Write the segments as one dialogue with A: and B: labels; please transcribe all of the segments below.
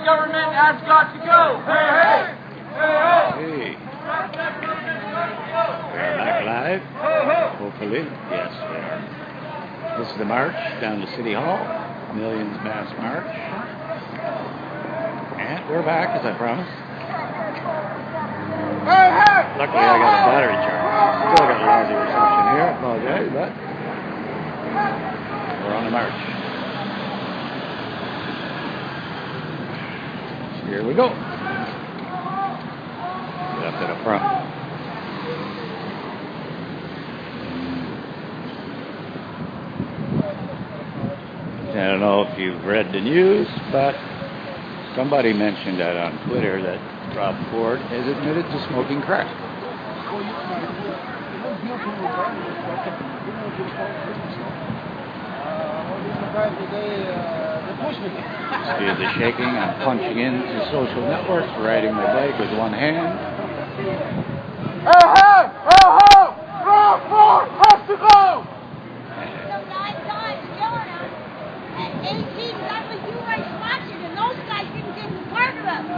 A: corrupt government has got to go. Hey, hey!
B: Hey. We are back live. Hopefully. Yes, we are. This is the march down to City Hall. Millions Mass March. And we're back, as I promised. Luckily, I got a battery charge. Still got lousy reception here. I apologize, but we're on the march. Here we go. Get up to the front. I don't know if you've read the news, but somebody mentioned that on Twitter that Rob Ford has admitted to smoking crack. See the shaking. I'm punching into social networks, riding my bike with one hand.
A: Rob Ford has to go!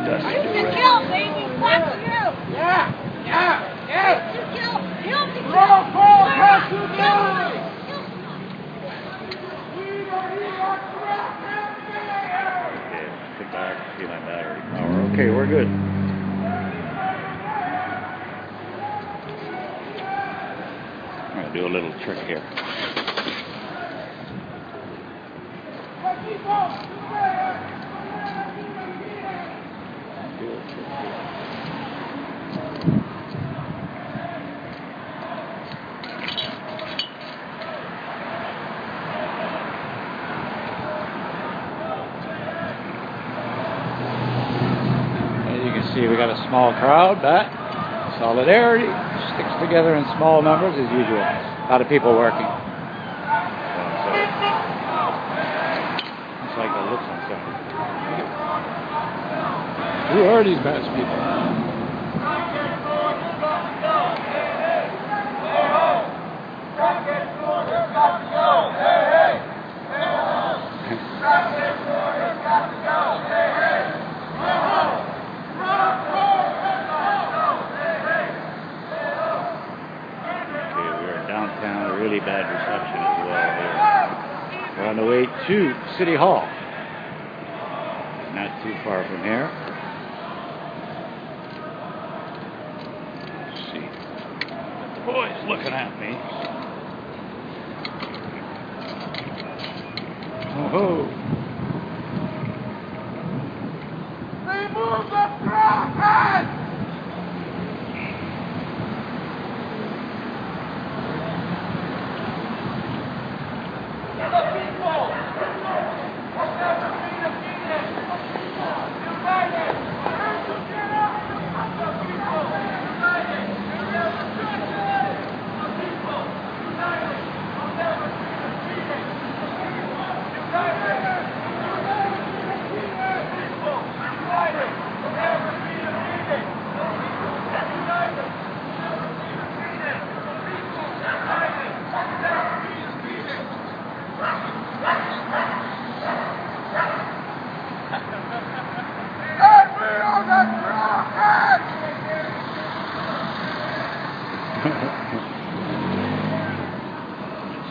B: Dusty
A: to kill, baby! Fuck you! Yeah! To kill! Rob Ford has to go!
B: Okay, sit back, see my battery power. Okay, we're good. I'm going to do a little trick here. See, we got a small crowd, but solidarity sticks together in small numbers as usual. A lot of people working. It's like the looks on something. Who are these best people? Really bad reception as well here. We're on the way to City Hall. Not too far from here. Let's see. The boys looking at me. Oh-ho.
A: Remove the crackhead!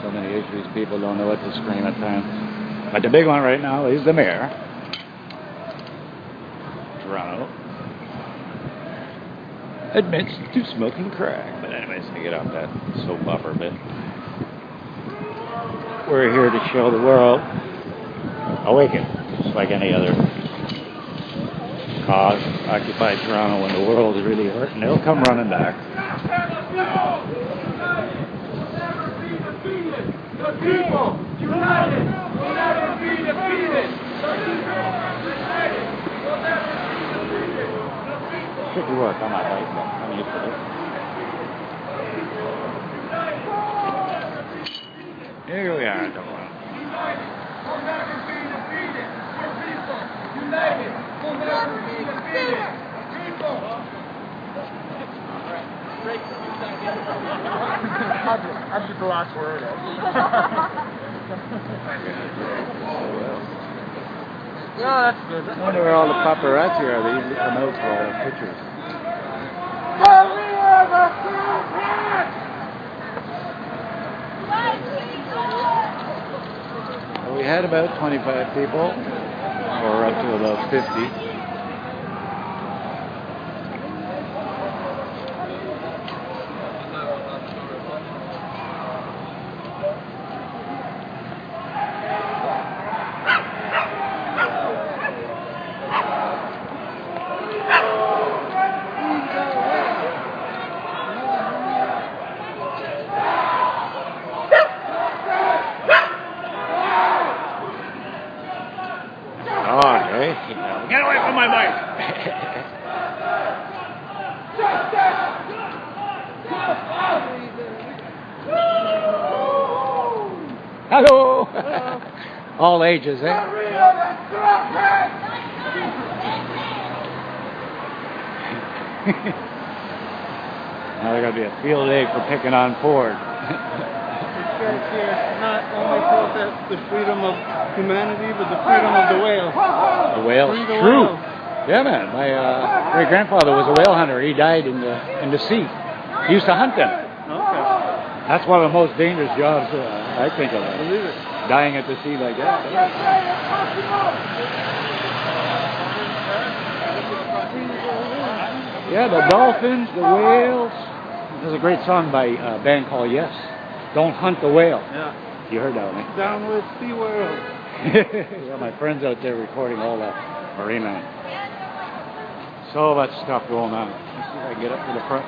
B: So many issues, people don't know what to scream at times. But the big one right now is the mayor. Toronto admits to smoking crack. But anyways, to get off that soap opera bit. We're here to show the world awaken, just like any other cause. Occupy Toronto when the world is really hurting. They'll come running back.
A: The people united will never be defeated.
B: Tricky work on my bike, but I'm used to it. Here we are, Toronto.
A: Will never be defeated. The people united will never be defeated. People.
C: That's just the last word. Yeah, that's good.
B: I wonder where all the paparazzi are. They usually come out for all the pictures. Well, we had about 25 people, or up to about 50. Get away from my mic! Hello! All ages, eh? Now there's going to be a field day for picking on Ford.
C: Not only protest the freedom of humanity, but the freedom of the whale.
B: The whale?
C: Free the
B: True.
C: whale.
B: Yeah, man. My great-grandfather was a whale hunter. He died in the sea. He used to hunt them.
C: Okay.
B: That's one of the most dangerous jobs I think of.
C: Believe it.
B: Dying at the sea like that. Yeah, the dolphins, the whales. There's a great song by a band called Yes. Don't hunt the whale.
C: Yeah.
B: You heard that one, eh?
C: Down with SeaWorld.
B: Yeah, my friend's out there recording all that marine land. So much stuff going on. Let's see if I can get up to the front.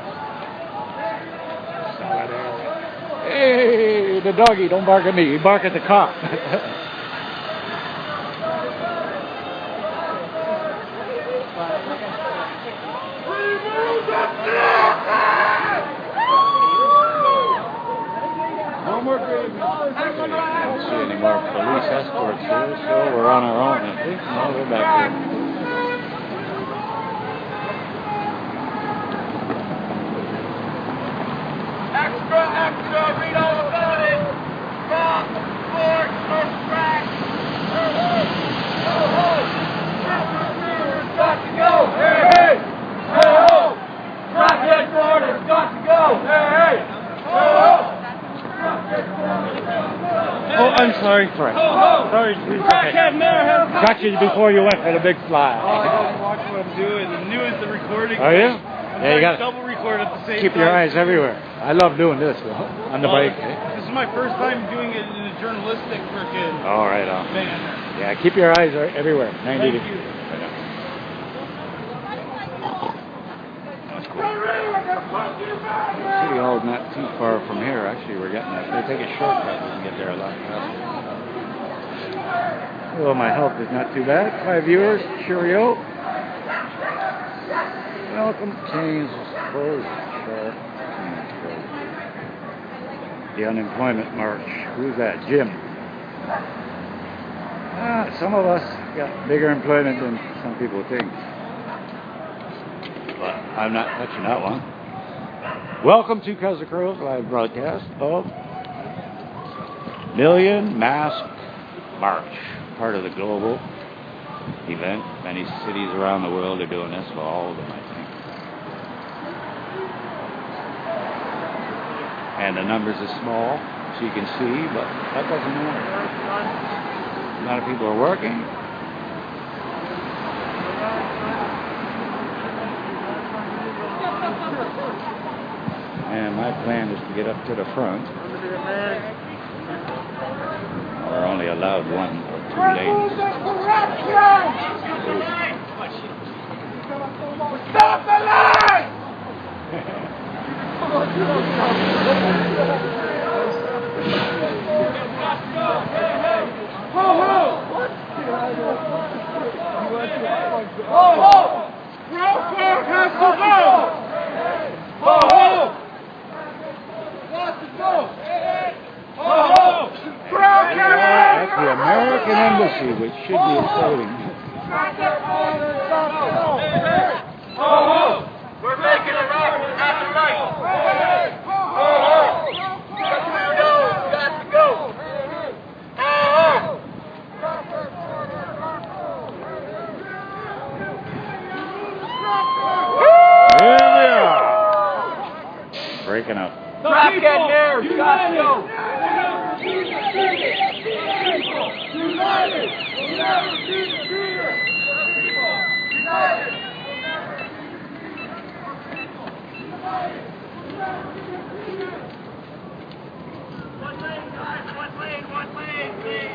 B: Hey, the doggy, don't bark at me. You bark at the cop.
C: No more graves.
B: I don't see any more police escorts here, so we're on our own, I think. No, we're back here.
A: Extra, extra, read all about it. Rock, fork, or crack. Got to go. Hey, hey. Hey, ho. Rock headquarters, got to go. Hey, hey. Ho, ho.
C: Oh, I'm sorry.
B: Sorry.
C: Sorry.
A: Crackhead mayor has
B: Got you before you went for the big fly.
C: I don't watch what I'm doing. The newest the recording.
B: Are you?
C: I'm
B: Yeah, you
C: trying
B: got
C: to double record at the same
B: keep
C: time.
B: your eyes everywhere. I love doing this though, on the bike. Eh?
C: This is my first time doing it in a journalistic frickin'
B: All right,
C: manner.
B: yeah, keep your eyes everywhere. 90
C: Thank
B: degrees.
C: you.
B: City Hall is not too far from here. Actually, we're getting there. If they take a shortcut, we can get there a lot faster. Well, my health is not too bad. 5 viewers, cheerio. Welcome. Canes is closed. Sharp. The unemployment march. Who's that? Jim. Some of us got bigger employment than some people think. But I'm not touching that one. Welcome to Cousin Crow's live broadcast of Million Mask March, part of the global event. Many cities around the world are doing this, well, all of them, I think. And the numbers are small, so you can see, but that doesn't matter. A lot of people are working. And my plan is to get up to the front. We're only allowed 1 or 2 lanes.
A: Stop the line! Ho, ho! Ho, ho! Roadblock has to go! Ho, ho! Got to go! Ho, ho!
B: That's the American Embassy, which should be exciting.
A: Ho, ho! We're making a right at the right! Ho, ho! Got to go! Ho, ho!
B: Here we are. Breaking up.
A: Trap getting there. Got to go. United. We'll never be defeated. United. One lane, guys. One lane, please.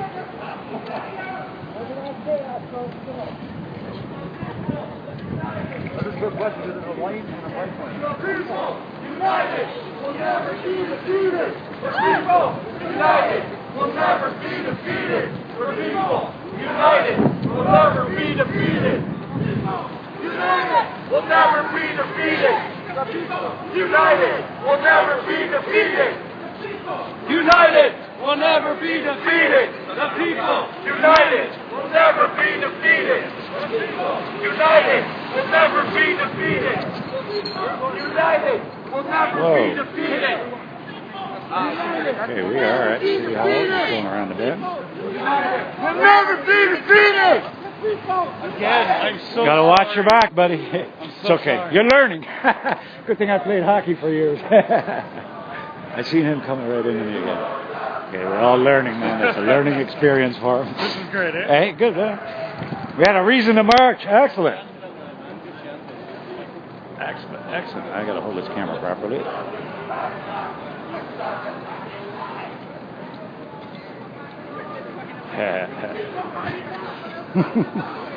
A: People, united, will never be defeated. The people, united, will never be defeated. The people, united, will never be defeated. United, will never be defeated. The people, united, will never be defeated. United, will never be defeated. The people, united, will never be defeated. United, will never be defeated. United, will never be defeated.
B: Okay, we are at City Hall, just going around the bend.
A: Will never be defeated.
C: Again, I'm so
B: Gotta watch your
C: sorry.
B: back, buddy. It's
C: so
B: okay.
C: sorry.
B: You're learning. Good thing I played hockey for years. I seen him coming right into me again. Okay, we're all learning, man. It's a learning experience for him.
C: This is great, eh?
B: Hey, good, huh? We had a reason to march. Excellent. Excellent, excellent. I gotta hold this camera properly.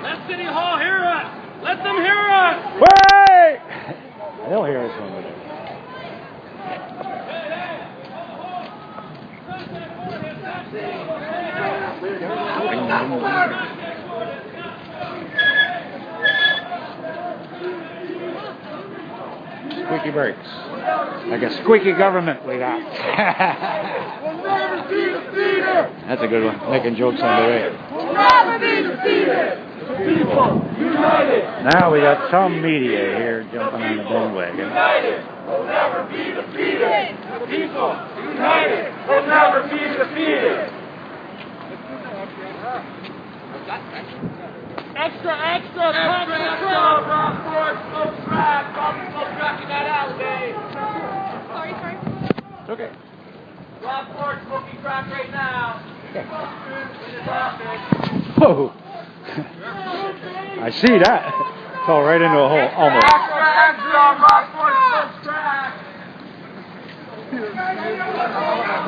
A: Let City Hall hear us. Let them hear us.
B: Wait! They'll hear us when we're there. Squeaky brakes. Like a squeaky government we got.
A: Will never be defeated.
B: That's a good one. Making jokes on the way.
A: Will never be defeated. People, united.
B: Now we got some media here jumping on the bandwagon.
A: United will never be defeated. The people, united, will never be defeated. Extra, extra, Rockport, smoke crack, smoke crack in that alleyway.
D: Sorry.
B: It's okay.
A: Rockport smoking crack right now. In the traffic.
B: Whoa. I see that. Fell right into a hole, almost.
A: Extra, extra, Rockport smokes crack.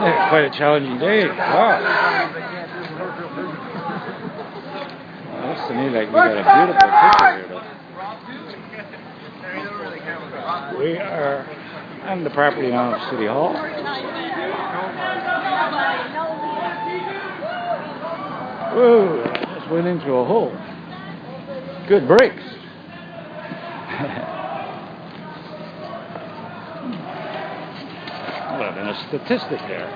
B: Yeah, quite a challenging day. Wow. Looks to me like we got a beautiful picture here, though. We are on the property now of City Hall. Whoa, I just went into a hole. Good brakes. Well, then a statistic there.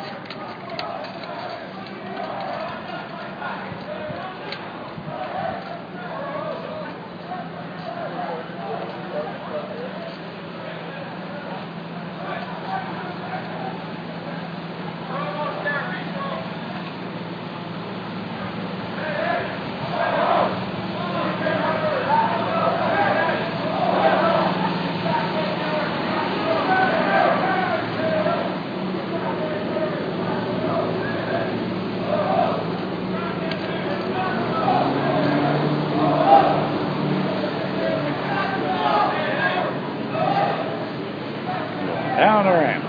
B: Down the ramp.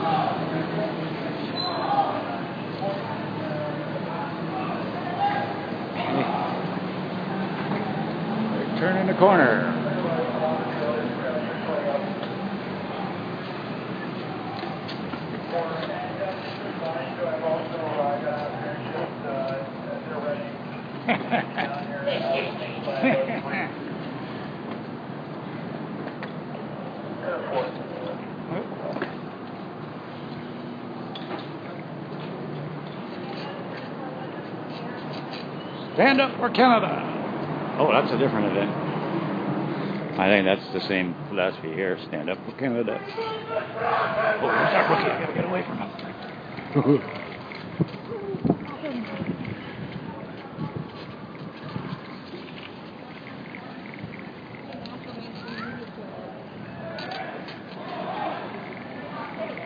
B: We're turning the corner. Stand up for Canada. Oh, that's a different event. I think that's the same philosophy here. Stand up for Canada. Oh, there's that rookie. I gotta get away from him.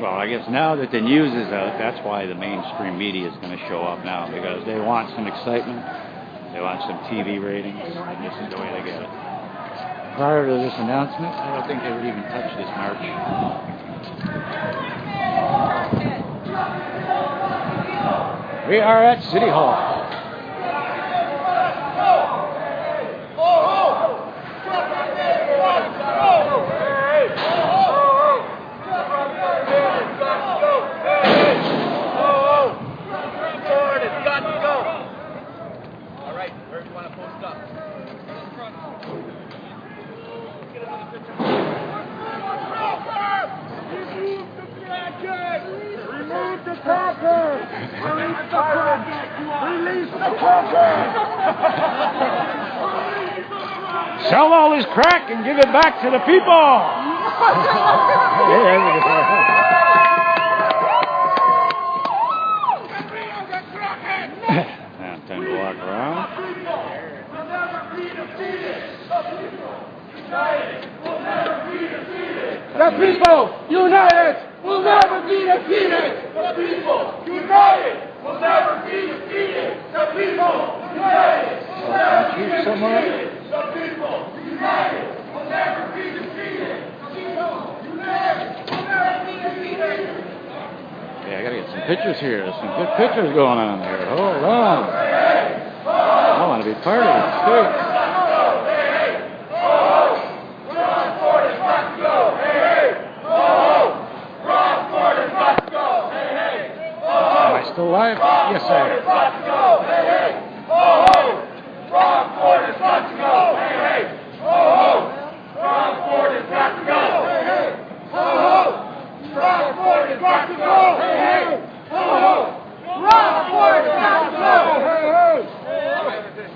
B: Well, I guess now that the news is out, that's why the mainstream media is going to show up now, because they want some excitement, they want some TV ratings, and this is the way they get it. Prior to this announcement, I don't think they would even touch this march. We are at City Hall.
A: Release the cracker!
B: Sell all this crack and give it back to the people! Now, time to walk around.
A: We'll never be defeated! United! We'll never be defeated! The people! United! We'll never be defeated! The people! United! We'll never be defeated! The people! United! We'll never be defeated! The people! United! We'll never be defeated! The people! United! We'll never be defeated!
B: Yeah, I gotta get some pictures here. There's some good pictures going on here. Hold on. I want to be part of it. Too. Still alive? Yes, I am.
A: Rockport is got to go! Hey, hey! Rockport is got to go! Hey, hey! Rockport is got to go! Hey, hey! Rockport is got to go! Hey, hey!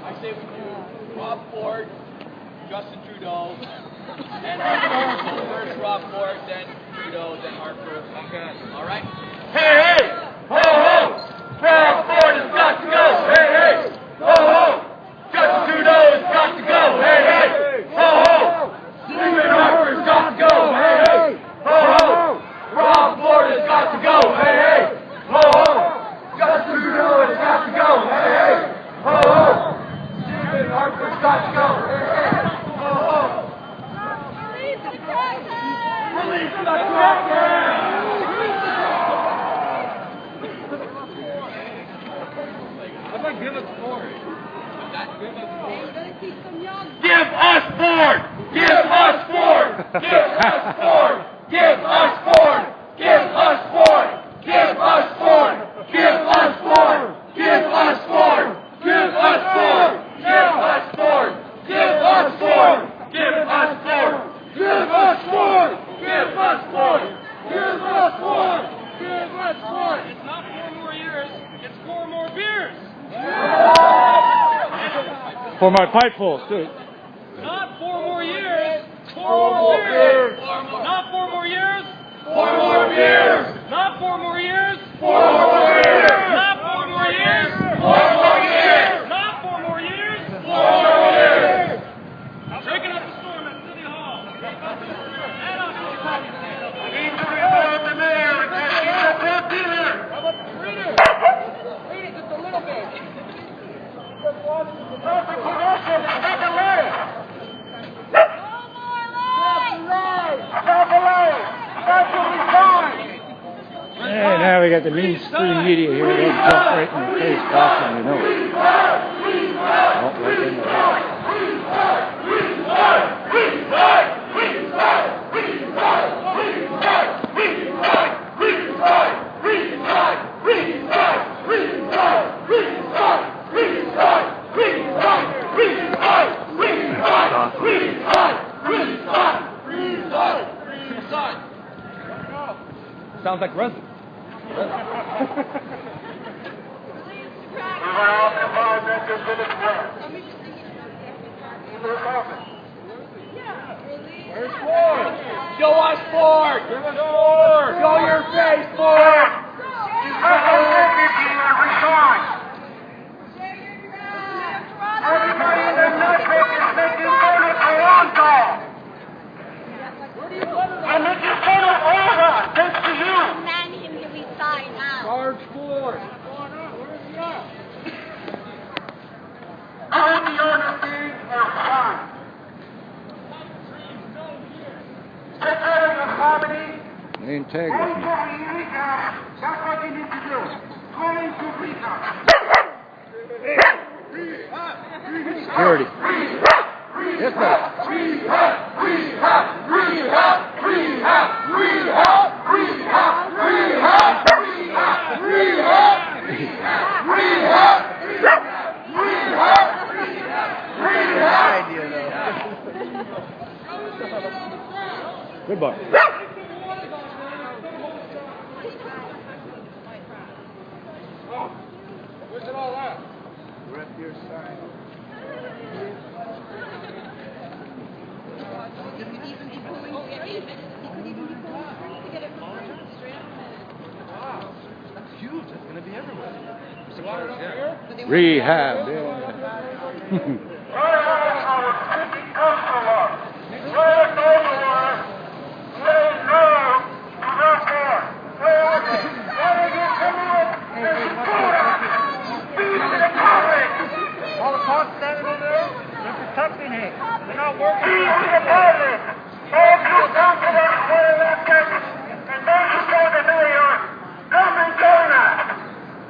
D: I say we do Rob Ford, Justin Trudeau, and Harper. So first Rob Ford, then Trudeau, then Harper. Okay. All right?
A: Hey, hey! Ho, ho! Rockport has got to go! Hey, hey! Ho, ho! Justin Trudeau has got to go! Hey, hey! Ho, ho! Stephen Harper's got to go! Hey, hey! Ho, ho! Rockport has got to go! Hey, hey! Ho, ho! Justin Trudeau has got to go! Hey, hey! Ho, ho! Stephen Harper's got to go! Hey, hey! Ho, ho! Release the Kraken! Release the Kraken! Give us Ford! Give us Ford! Give us Ford! Give us Ford! Give us Ford! Give us Ford! Give us Ford! Give us Ford! Give us Ford! Give us Ford! Give us Ford! Give us Ford! Give us Ford! Give us Ford! Give us Ford! Give us Ford! Give us Ford!
D: It's not 4 more years, it's 4 more beers.
B: For my pipeful, too.
D: Not 4 more years, 4 more beers. Not 4 more years,
A: 4 more beers!
D: not 4 more years,
A: 4 more beers!
D: not 4 more years,
A: 4 more years!
D: not 4 more years.
A: 4 more years!
D: Breaking up the storm at City Hall. And on City
A: Need to revolt the mayor and get the dealer!
D: Read it just a little bit.
A: Perfect connection, take a lane! That's what we find!
B: Hey, now we got the mainstream media here. They'll jump right in the face faster than we know it. Oh, right in the
D: Sounds like resin.
A: Where's Ford? Show us Ford! Give us Ford! Show your face, Ford! Everybody in the nutmeg is making fun of Toronto! And making fun of all of us, thanks to you!
B: ain't tagged with me.
A: That's what you need to do. Go into rehab.
B: Security. Yes, sir. Good boy.
A: Where's it all at?
C: We're at your side. That's huge. That's going to be everywhere.
B: Rehab. Yeah.
A: All the cops standing over there, they're protecting him. They're not working.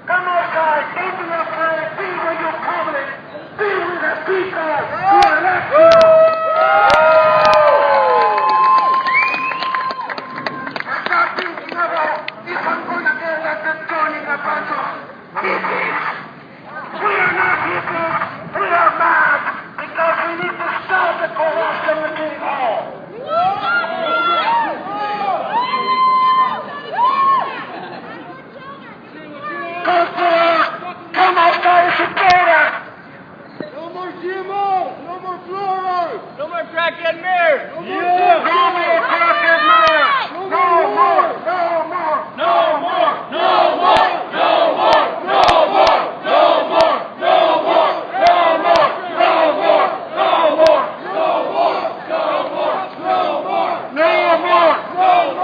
A: Come outside, into your friends, see where you're public, see with the people, who elect you. We are not people, we are mad, because we need to stop the corruption in City Hall. Come outside together!
C: No more GMOs! No more fluoride!
D: No more crackhead mayors!
A: No more crooked mayor! No more! No more!
D: No more! No more! No more! No more! No more! No more! No more! No more! No more! No more! No more! No more!
A: No more!
D: No more!
A: No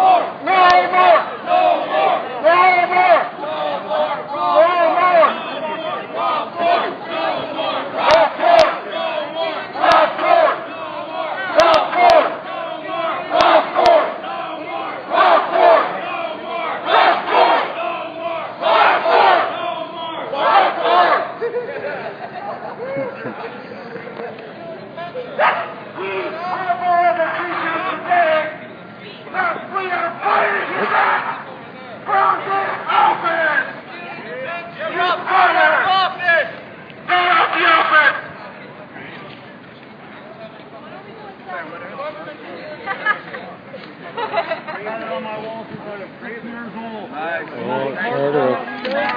A: more!
D: No more!
A: No more!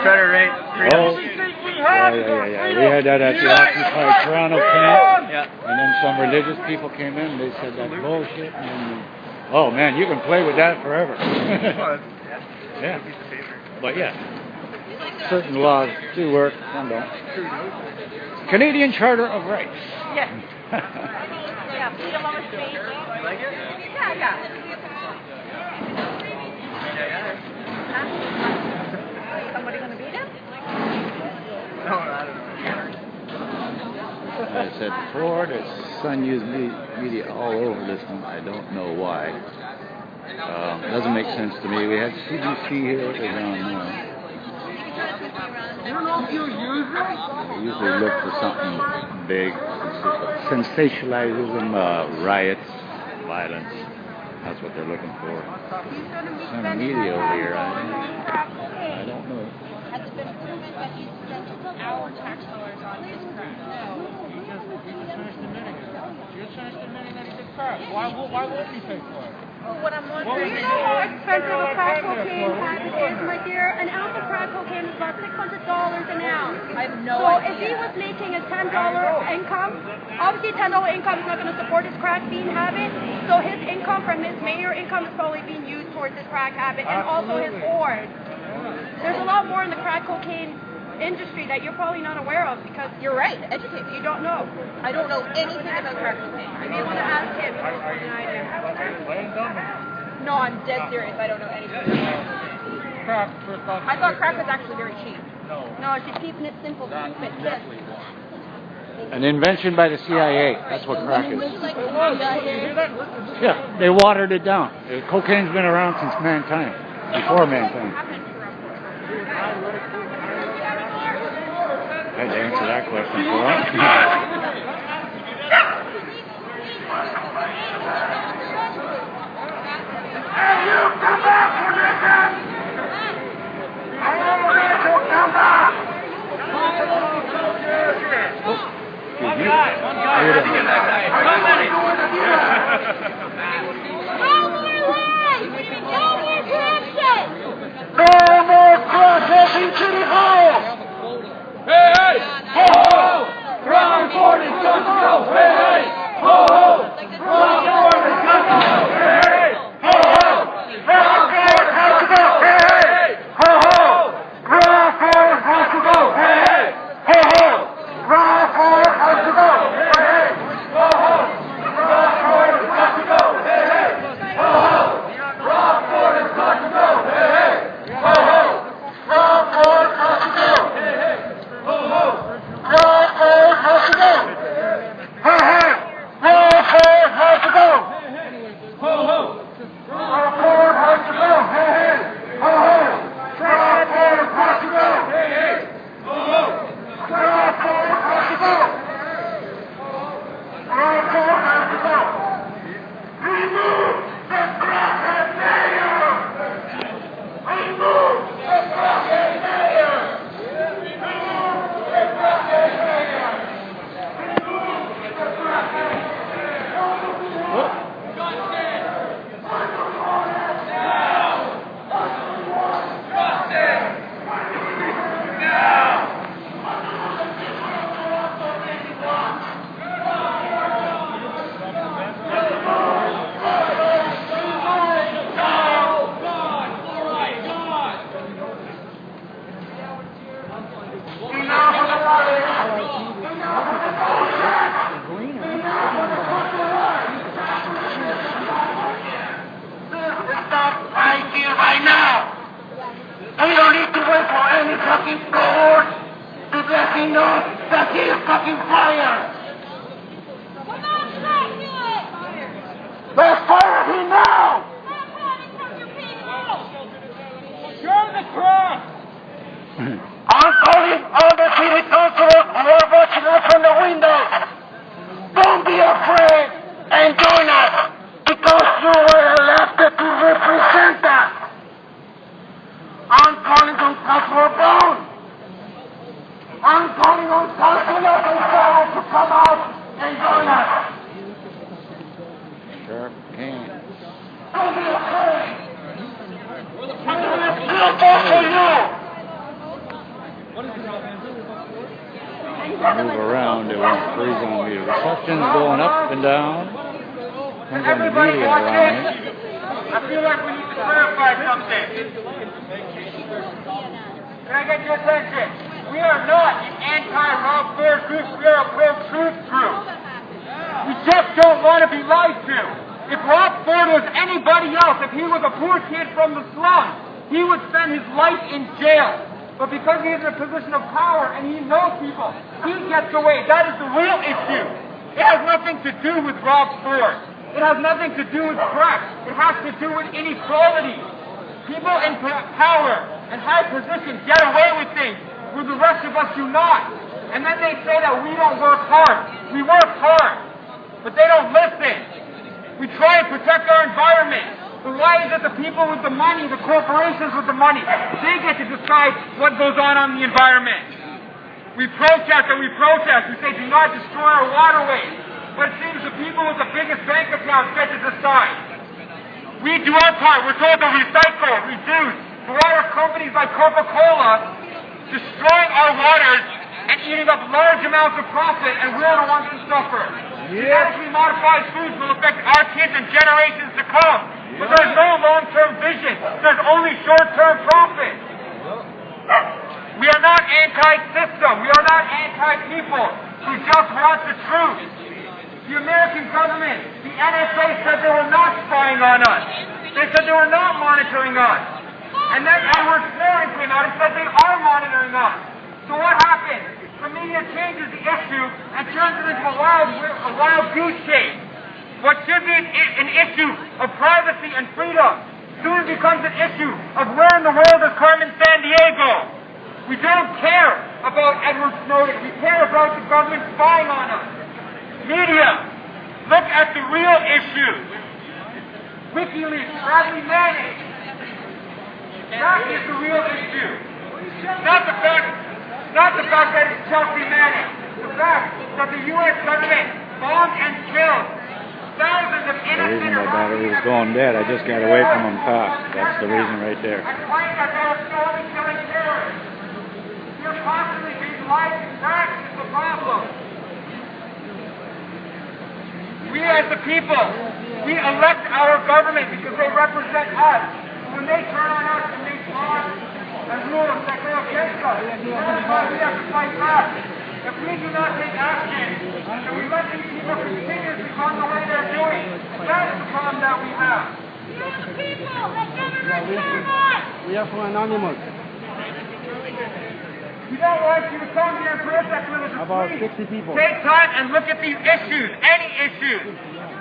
D: Treader rate.
B: Oh, yeah. We had that at the Occupy Toronto camp.
D: Yeah.
B: And then some religious people came in and they said that's bullshit. And oh man, you can play with that forever. Yeah. But yeah, certain laws do work, some don't. Canadian Charter of Rights.
E: Yes. Yeah, freedom of speech.
D: You like it?
E: Yeah. Huh? Somebody gonna beat him?
D: No, I don't know.
B: I said Ford, his son used media all over this one. I don't know why. Doesn't make sense to me. We had CBC here. It was on.
A: You know if you use it?
B: They usually look for something big, sensationalism, riots, violence. That's what they're looking for. Some media over here. I don't know.
E: Has it been proven that he spent our tax dollars on his crime?
A: Why won't he pay for it?
E: Well, what I'm wondering
F: Do you know how expensive a crack cocaine package is, my dear? An ounce of crack cocaine is about $600 an ounce.
E: I have no
F: So
E: idea.
F: if he was making a $10 income, obviously $10 income is not going to support his crack fiend habit. So his income from his mayor income is probably being used towards his crack habit and also his board. There's a lot more in the crack cocaine industry that you're probably not aware of because
E: You're right. Educate me.
F: you don't know.
E: I don't know anything about crack cocaine.
F: You may want to ask him. He knows more than I do.
E: No, I'm dead serious. I don't know anything about crack. I thought crack was actually very cheap.
F: No, she's keeping it simple to keep it hip.
B: An invention by the CIA. That's what crack is. Yeah, they watered it down. Cocaine's been around since mankind, before mankind. I had to answer that question for him.
D: Hey, you come back, position! I want you to come back!
B: One guy.
F: No more lies! No more corruption!
D: No more crosses in City Hall!
A: Hey, hey! Ho, ho! Brown Ford is got to go! Hey, hey! Ho, ho! Brown Ford is got to go! Hey, hey! Ho, ho! Brown Ford has to go! Hey, hey! Ho, ho! Brown Ford has to go! Hey, hey! Ho, ho! Brown Ford has to go! Hey, hey! Ho, ho! Brown Ford has got to go! Hey, hey! Ho, ho! Brown Ford has got to go! Hey, hey! Ho, ho! Brown Ford has to go! Hey, hey! Ho, ho! Brown Ford has to go! Hey, hey! Brown Ford has to go! Ho, ho! Brown Ford has to go! Hey, hey! Ho, ho! Brown Ford has to go! Hey, hey! Ho, ho! Brown Ford has to go! Brown Ford has to go! Remove the crackhead mayor! Remove the crackhead mayor! Remove the crackhead mayor! Remove the crackhead mayor! Stop right here, right now! We don't need to wait for any fucking court to let me know that he is fucking fired!
F: Come on, crackhead!
D: Let's fire him now!
F: Stop hiding from your people!
A: You're the cross!
D: I'm calling all the city councilors who are watching us from the windows! Don't be afraid and join us because you were elected to represent us! I'm calling on Councilor Brown! I'm calling on Councilor Gonzalez to come out and join us!
B: Sure can.
D: Don't be afraid! We'll vote for you!
B: Move around, it won't freeze on me. The reception's going up and down. Depends on the
A: Everybody
B: media
A: watch
B: around
A: it.
B: me.
A: I feel like we need to clarify something. Can I get your attention? We are not an anti-Rob Ford group. We are a pro-truth group. We just don't want to be lied to. If Rob Ford was anybody else, if he was a poor kid from the slums, he would spend his life in jail. But because he is in a position of power and he knows people, he gets away. That is the real issue. It has nothing to do with Rob Ford. It has nothing to do with crack. It has to do with inequality. People in power and high positions get away with things where the rest of us do not. And then they say that we don't work hard. We work hard, but they don't listen. We try and protect our environment. But why is it the people with the money, the corporations with the money, they get to decide what goes on the environment? We protest and we protest. We say do not destroy our waterways. But it seems the people with the biggest bank accounts get to decide. We do our part. We're told to recycle, reduce. But why are companies like Coca-Cola destroying our waters and eating up large amounts of profit, and we're the ones who suffer? Genetically modified foods will affect our kids and generations to come. But there's no long-term vision. There's only short-term profit. We are not anti-system. We are not anti-people. We just want the truth. The American government, the NSA said they were not spying on us. They said they were not monitoring us. And then Edward Snowden came out and said they are monitoring us. So what happened? the media changes the issue and turns it into a wild goose chase. What should be an issue of privacy and freedom soon becomes an issue of where in the world is Carmen Sandiego. We don't care about Edward Snowden. We care about the government spying on us. Media, look at the real issue. WikiLeaks, Bradley Manning. That is the real issue. Not the fact that it's Chelsea Manning. The fact that the U.S. government bombed and killed thousands of
B: The
A: innocent
B: reason my battery was going dead, I just got away from them fast. That's the reason right there.
A: and claim that they are slowly killing terrorists. You're constantly being lied to. That is the problem. We as the people, we elect our government because they represent us. When they turn on us and make laws and rules that go against us, that's why we have to fight back. If we do not take action, and we let these people continuously run the way they're doing, that is the problem that we have.
C: We are from Anonymous.
A: We don't want you to come here and protest with us.
C: About
A: Please
C: 60 people.
A: take time and look at these issues, any issues.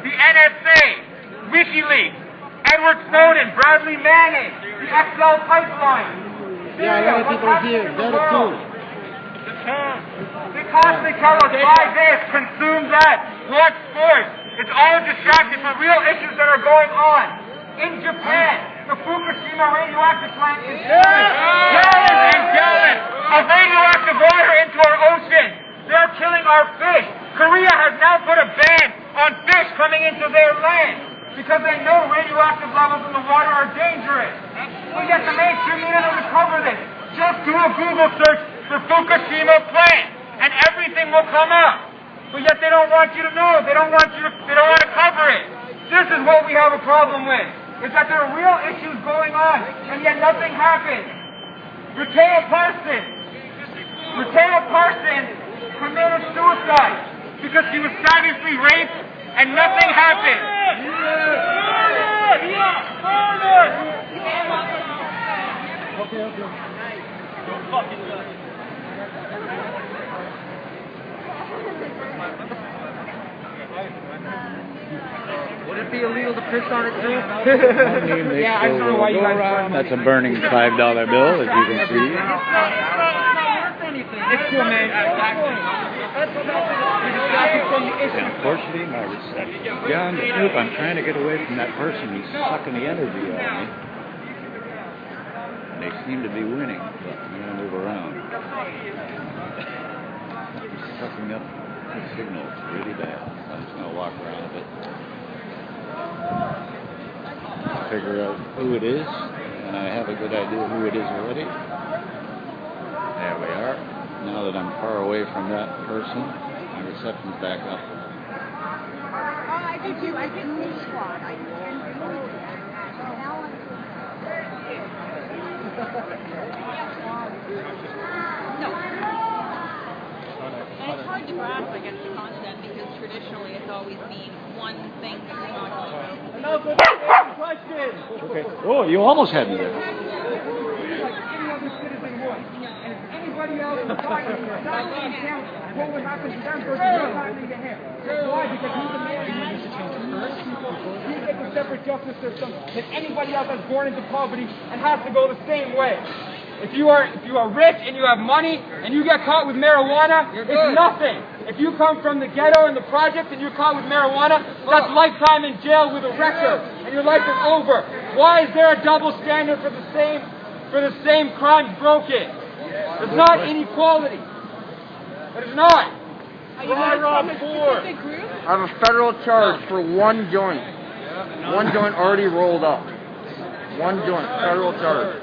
A: The NSA, WikiLeaks, Edward Snowden, Bradley Manning, the XL pipeline.
C: Yeah, a lot of people here. There too.
A: They constantly tell us, buy this, consume that, watch sports. It's all a distraction for real issues that are going on. In Japan, the Fukushima radioactive plant is gallons and gallons of radioactive water into our ocean. They're killing our fish. Korea has now put a ban on fish coming into their land because they know radioactive levels in the water are dangerous. But yet the mainstream media doesn't cover this. Just do a Google search for Fukushima plant and everything will come up. But yet they don't want you to know. They don't want to cover it. This is what we have a problem with. Is that there are real issues going on and yet nothing happens. Rateo Parson committed suicide because she was savagely raped and nothing happened.
G: Would it be illegal to piss on it too?
B: Yeah, I don't know why you guys. That's a burning $5 bill, as you can see.
A: It's too amazing.
B: And unfortunately, my reception is gone. I'm trying to get away from that person who's sucking the energy out of me. They seem to be winning, but I'm going to move around. He's sucking up the signal really bad. I'm just going to walk around a bit. Figure out who it is, and I have a good idea who it is already. There we are. Now that I'm far away from that person, my reception's back up.
F: I did too. I did the squad. I did No. And it's hard to grasp, I guess, the concept because traditionally it's always been one thing that you're not doing.
B: Okay. Oh, you almost had me there.
A: Anybody else is talking, not on count, what would happen to them versus what's happening to him. Why? Because he's a man who needs to change first. He gets a separate justice system than anybody else that's born into poverty and has to go the same way. If you are rich and you have money and you get caught with marijuana, it's nothing. If you come from the ghetto and the projects and you're caught with marijuana, that's lifetime in jail with a record and your life is over. Why is there a double standard for the same crimes broken? It's not inequality. It is not.
F: Are you guys from a specific group?
G: I have a federal charge for one joint. One joint already rolled up. One joint, federal charge.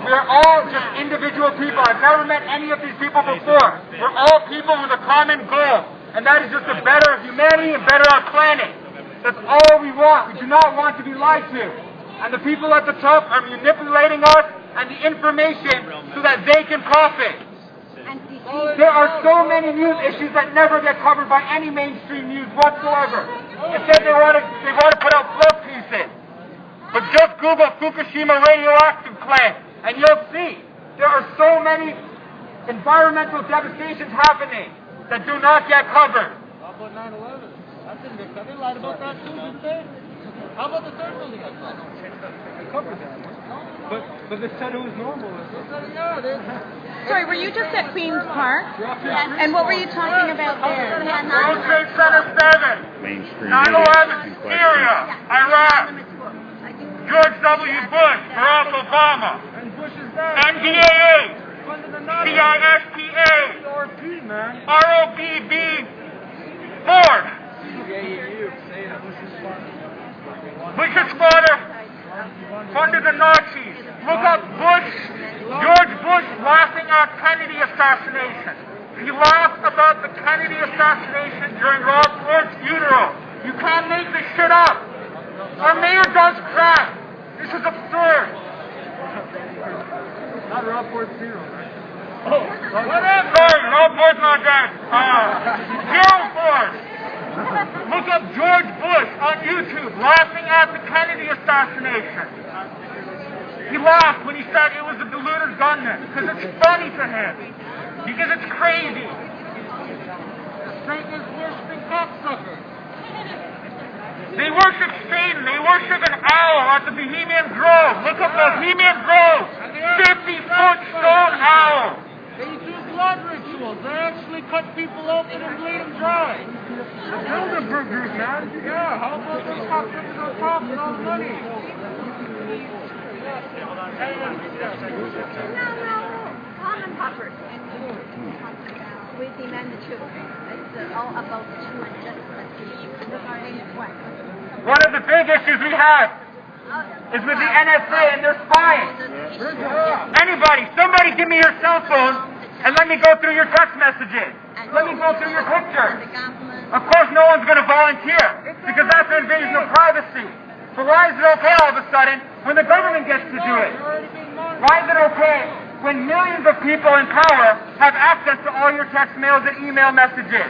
A: We are all just individual people. I've never met any of these people before. We're all people with a common goal, and that is just to better humanity and better our planet. That's all we want. We do not want to be lied to. And the people at the top are manipulating us and the information so that they can profit. There are so many news issues that never get covered by any mainstream news whatsoever. Instead, they want to put out fluff pieces. But just Google Fukushima radioactive plant, and you'll see there are so many environmental devastations happening that do not get covered.
C: How about 9/11? That didn't get covered. They lied about that too, didn't they? How about the third building got covered? They covered that. But they said it was normal.
E: Sorry, were you just at Queen's Park? And what were you talking about there?
A: World Trade Center 7,
B: Mainstream
A: 9/11,
B: media
A: Syria, Iraq, George W. Bush, Barack Obama,
C: And Bush's dad.
A: NDAA,
C: Funded the Nazis.
A: CISTA,
C: RP, man.
A: ROBB, Ford, Bush's father funded the Nazis. Look up George Bush laughing at Kennedy assassination. He laughed about the Kennedy assassination during Rob Ford's funeral. You can't make this shit up. Our mayor does crap. This is absurd.
C: Not Rob Ford's funeral, man.
A: Sorry, Rob Ford's not dead. Gerald Ford. Look up George Bush on YouTube laughing at the Kennedy assassination. He laughed when he said it was a deluded gunman because it's funny to him. Because it's crazy.
C: Satan is worshiping cocksuckers.
A: They worship Satan. They worship an owl at the Bohemian Grove. Look up Bohemian Grove. 50-foot stone owl.
C: They do blood rituals. They actually cut people open and bleed them dry. The Bilderbergers, man. Yeah, how about those cocksuckers on top with all the money?
H: Common puppers. We demand the truth. It's all about the truth and justice regarding what?
A: One of the big issues we have is with the NSA and their spying. Anybody, somebody give me your cell phone and let me go through your text messages. Let me go through your pictures. Of course, no one's going to volunteer because that's an invasion of privacy. So why is it okay all of a sudden when the government gets to do it? Why is it okay when millions of people in power have access to all your text mails and email messages?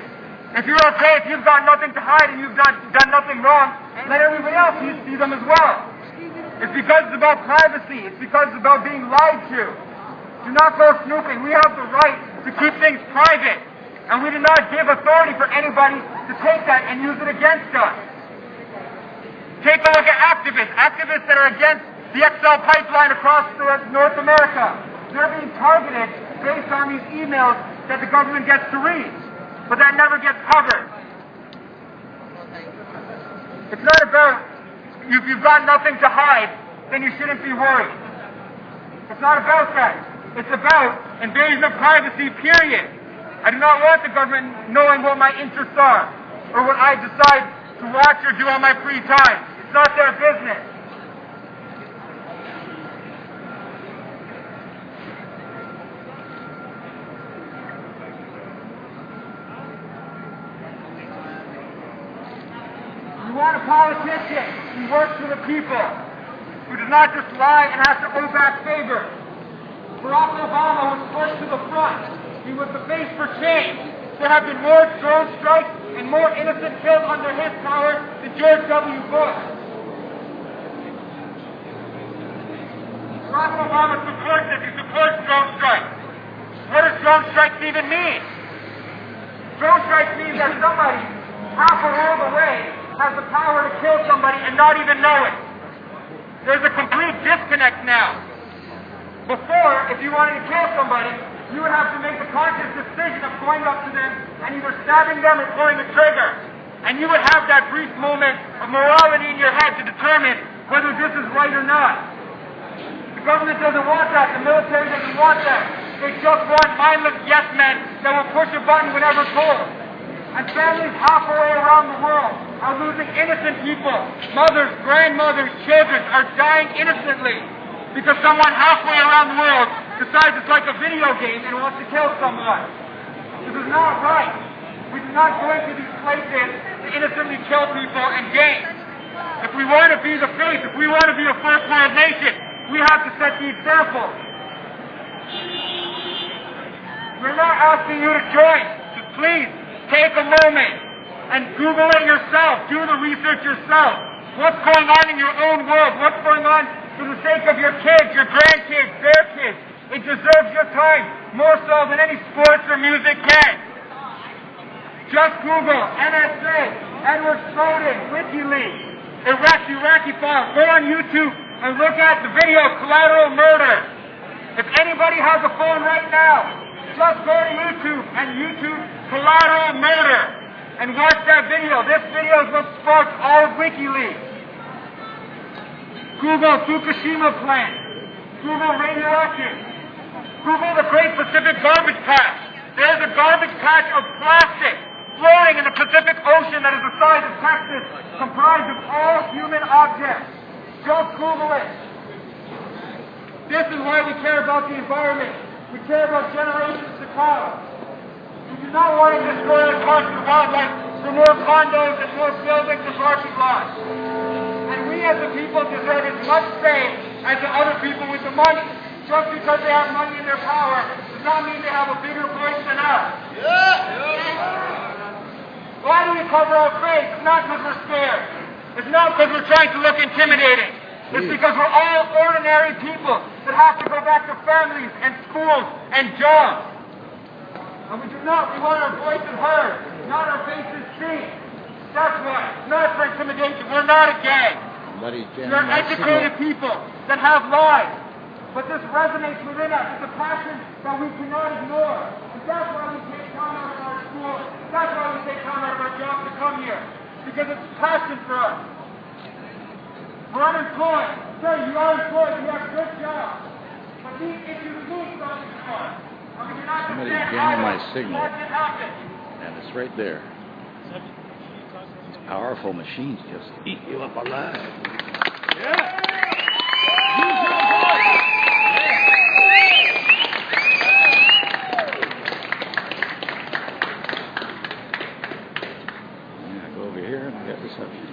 A: If you're okay, if you've got nothing to hide and you've done nothing wrong, let everybody else see them as well. It's because it's about privacy. It's because it's about being lied to. Do not go snooping. We have the right to keep things private. And we do not give authority for anybody to take that and use it against us. Take a look at activists that are against the XL pipeline across North America. They're being targeted based on these emails that the government gets to read, but that never gets covered. It's not about, if you've got nothing to hide, then you shouldn't be worried. It's not about that. It's about invasion of privacy, period. I do not want the government knowing what my interests are or what I decide to watch or do on my free time. It's not their business. You want a politician who works for the people, who does not just lie and has to owe back favors. Barack Obama was pushed to the front. He was the face for change. There have been more drone strikes and more innocent killed under his power than George W. Bush. Barack Obama supports it. He supports drone strikes. What does drone strikes even mean? Drone strikes mean that somebody half a world away has the power to kill somebody and not even know it. There's a complete disconnect now. Before, if you wanted to kill somebody, you would have to make the conscious decision of going up to them and either stabbing them or pulling the trigger. And you would have that brief moment of morality in your head to determine whether this is right or not. The government doesn't want that. The military doesn't want that. They just want mindless yes men that will push a button whenever told. And families halfway around the world are losing innocent people. Mothers, grandmothers, children are dying innocently because someone halfway around the world decides it's like a video game and wants to kill someone. This is not right. We do not go into these places to innocently kill people and gain. If we want to be the face, if we want to be a first world nation, we have to set the example. We're not asking you to join. Just please take a moment and Google it yourself. Do the research yourself. What's going on in your own world? What's going on for the sake of your kids, your grandkids, their kids?
C: It deserves your time, more so than any sports or music can. Just Google NSA, Edward Snowden, WikiLeaks, Iraqi file. Go on YouTube and look at the video Collateral Murder. If anybody has a phone right now, just go to YouTube and YouTube Collateral Murder and watch that video. This video is what sparked all of WikiLeaks. Google Fukushima plant. Google radioactive. Google the Great Pacific Garbage Patch. There's a garbage patch of plastic flowing in the Pacific Ocean that is the size of Texas, comprised of all human objects. Just Google it. This is why we care about the environment. We care about generations to come. We do not want to destroy our constant wildlife for more condos and more buildings and parking lots. And we as a people deserve as much say as the other people with the money. Just because they have money in their power does not mean they have a bigger voice than us. Why do we cover our face? It's not because we're scared. It's not because we're trying to look intimidating. It's because we're all ordinary people that have to go back to families and schools and jobs. And we want our voices heard, not our faces seen. That's why. It's not for intimidation. We're not a gang. We're educated people that have lives. But this resonates within us. It's a passion that we cannot ignore. And that's why we take time out of our school. That's why we take time out of our job to come here. Because it's passion for us. We're unemployed. Sure, you are employed. You have good jobs. But these issues mean something to us. And we cannot
B: Somebody's
C: understand
B: jamming my
C: how
B: signal.
C: that can happen.
B: And it's right there. These powerful machines just eat you up alive.
C: Yeah.
B: Go over here and I get reception.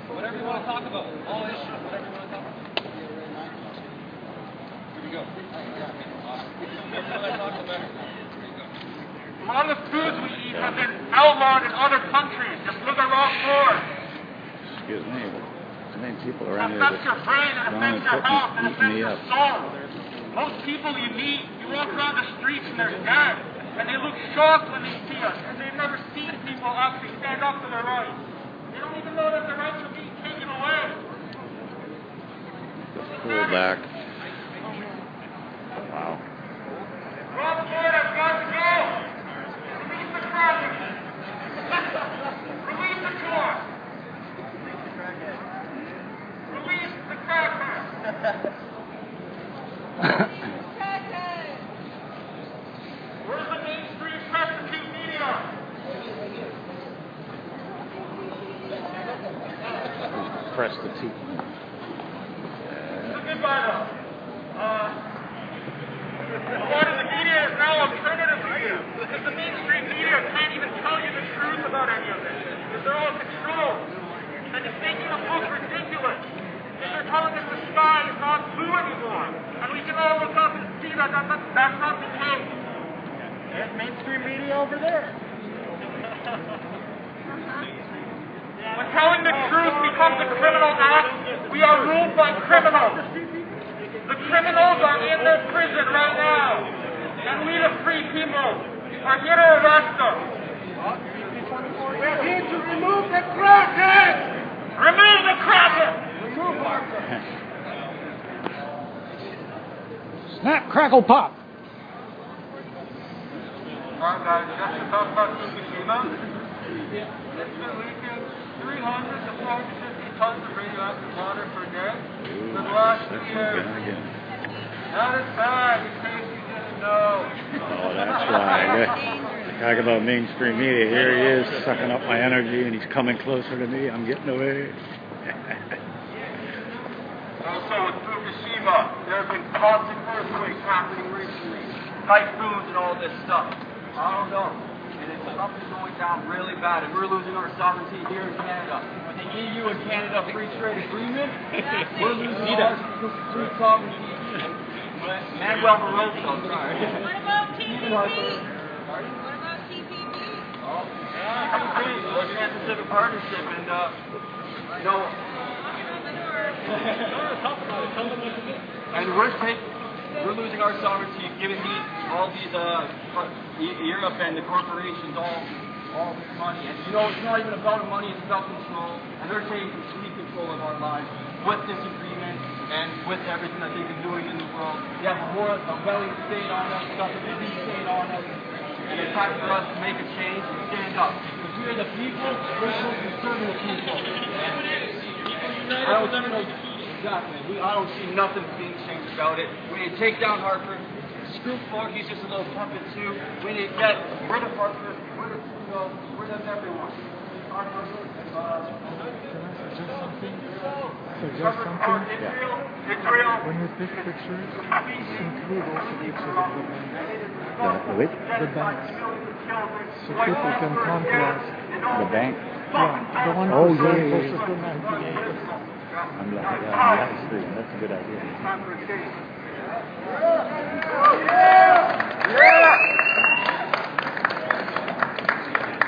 A: Whatever you want to talk about, all issues, whatever you want to talk about. Here we go.
C: A lot of the foods we eat have been outlawed in other countries. Just look around floors.
B: Excuse me, but the main people around
C: It
B: here
C: affects your brain, it affects your health, it affects your soul. Most people you meet, you walk around the streets and they're dead. And they look shocked when they see us. And they've never seen people actually stand up for their rights. They don't even know that their rights are being taken away.
B: just pull back. Wow.
C: Rob Ford has got to go. Release the crackers. Release the tour. Release the crackers. Where's the mainstream prostitute media?
B: Press the T.
C: Goodbye now. A lot of the media is now alternative media. Because the mainstream media can't even tell you the truth about any of it. Because they're all controlled. And it's making the book ridiculous. Because they're telling us the sky is not blue anymore. And we can all look up and see that that's not the case. There's mainstream media over there. When telling the truth becomes a criminal act, we are ruled by criminals. The criminals are in their prison right now. And we, the free people, are here to arrest them. We're here to remove the crackheads! Remove the crackheads!
B: Snap, crackle, pop.
C: Alright guys, just to talk about Fukushima. It's been leaking 300 to 450 tons of radioactive water per day for the last 2 years. That is bad, in case you didn't know.
B: Oh, that's right. Talk about mainstream media. Here he is, sucking up my energy, and he's coming closer to me. I'm getting away.
C: Also with Fukushima, there have been cosmic earthquakes happening recently, typhoons and all this stuff. I don't know. And it's something going down really bad, and we're losing our sovereignty here in Canada. With the EU and Canada free trade agreement, we're losing our free sovereignty. Manuel Barroso, sorry.
H: What about TPP? What about TPP?
C: We're Trans-Pacific Partnership, and you know, and we're losing our sovereignty, giving all these Europe and the corporations all this money. And you know, it's not even about money; it's about control. And they're taking complete control of our lives with this agreement and with everything that they've been doing in the world. They have a belly state on us, got the busy state on us. And it's time for us to make a change and stand up. Because we are the people, we're supposed to be serving the people. I don't see nothing being changed about it. We need to take down Harper. Screw Ford, he's just a little puppet too. We need to get rid of Harper, rid of Trudeau, rid of everyone.
I: Suggest something?
C: Israel.
I: When you take pictures, include also pictures of the bank. The bank. So people can contrast.
B: The bank?
I: Yeah, the one
B: Oh,
I: versus
B: yeah.
I: the 98.
B: I'm like, that's a good idea. I'm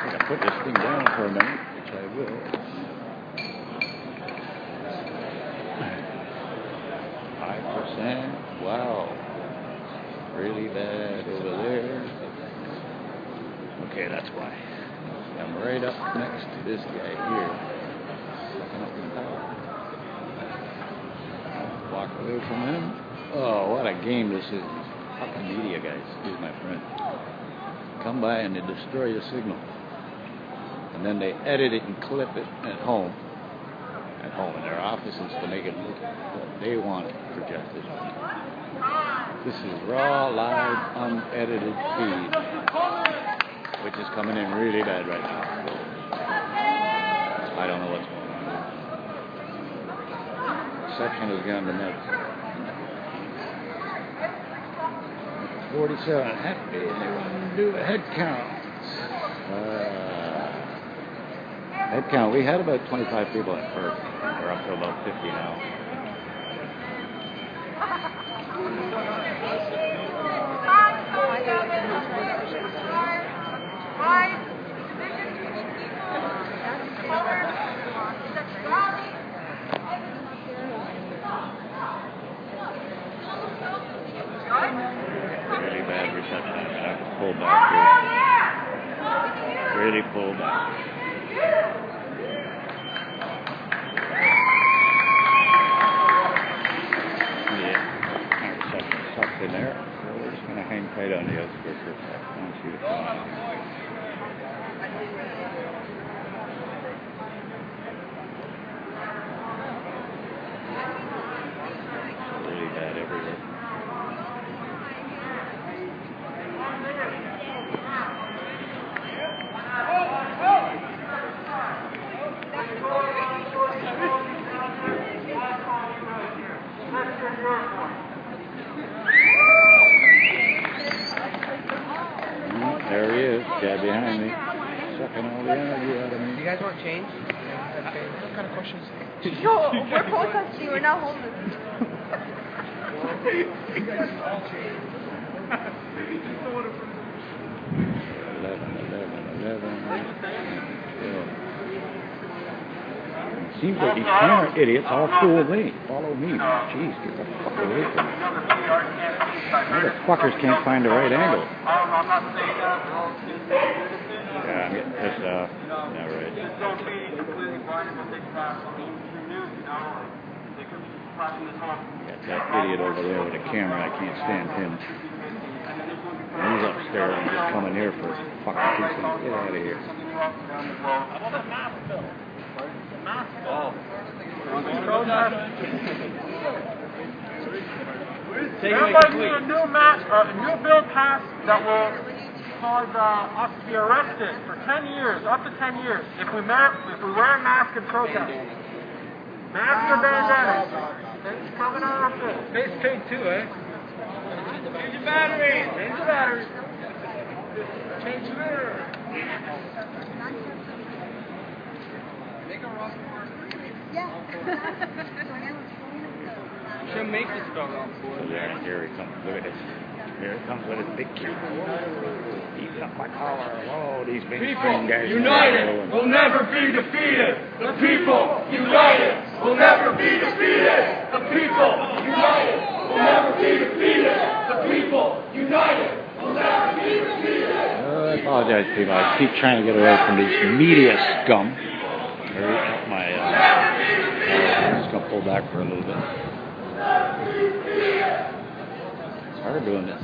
B: gonna put this thing down for a minute, which I will. 5%. Wow. Really bad over there. Okay, that's why. I'm right up next to this guy here. Sucking up the power. Walk away from him. Oh, what a game this is. Fucking media guys. Excuse my friend. Come by and they destroy your signal. And then they edit it and clip it at home. At home in their offices to make it look what they want it projected. This is raw, live, unedited feed, which is coming in really bad right now. I don't know what's going on. Section has gone to nuts. 47. Happy to do a head count. Head count. We had about 25 people in Perth. We're up to about 50 now. Really bad reception. I'm gonna have to pull back here. Really pull back. Yeah, reception sucked in there. So we're just gonna hang tight on the outskirts for a second and see what's going on here. Really bad everywhere. There he is, guy behind me, sucking all the energy out of me.
G: Do you guys want change? What kind of questions?
F: No, we're protesting. We're not homeless.
B: 11. Seems like these camera idiots all fool me. Follow me. Jeez, get the fuck away from me. Motherfuckers can't find the right angle. Yeah, I'm getting pissed off. Yeah, right. Got that idiot over there with a camera. I can't stand him. And he's upstairs and just coming here for fucking 2 cents. Get out of here.
C: There might be a new bill passed that will cause us to be arrested for 10 years, up to 10 years, if we wear a mask and protest. Mask or bandana. It's coming on our bill. Face paint too, eh? Change the batteries. Change the batteries. Change the mirror. Should make this go wrong.
B: So yeah, here he comes. Look at this. Here he comes with his big camera. He's up. up my collar. Whoa, these mainstream
A: People
B: guys.
A: united will never be defeated. The people united will never be defeated. The people united will never be defeated. The people united will never be defeated.
B: I apologize, people. I keep trying to get away from these media scum. I'm just going to pull back for a little bit. It's hard doing this.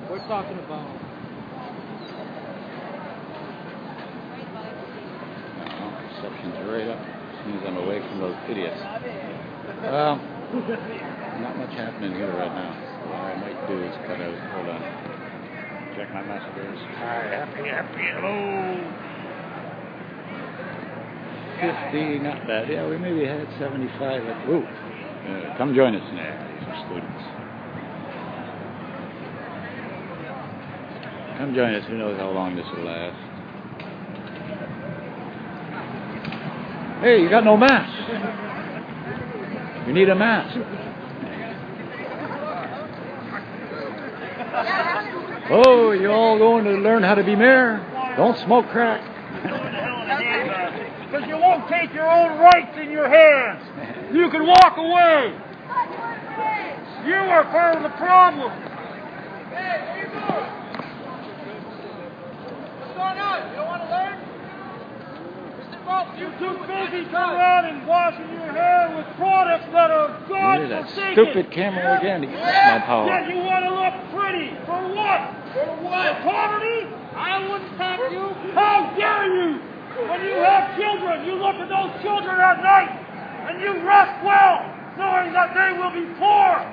I: We're talking about.
B: Reception's right up as soon as I'm away from those idiots. Not much happening here right now. What I might do is cut out. Hold on. Check my messages. Hi, happy, hello. 50, not bad. Yeah, we maybe had 75. Ooh. Come join us now. These are students. Come join us. Who knows how long this will last. Hey, you got no mask. You need a mask. Oh, you all going to learn how to be mayor? Don't smoke crack.
C: Because you won't take your own rights in your hands. You can walk away. You are part of the problem.
D: What's going on? You don't want to learn?
C: You're too busy coming around and washing your hair with products that are
B: Here's that
C: God-forsaken.
B: stupid camera again to get my power.
C: Yet you want to look pretty. For what? For what? Poverty? I wouldn't have you. How dare you? When you have children, you look at those children at night and you rest well, knowing that they will be poor.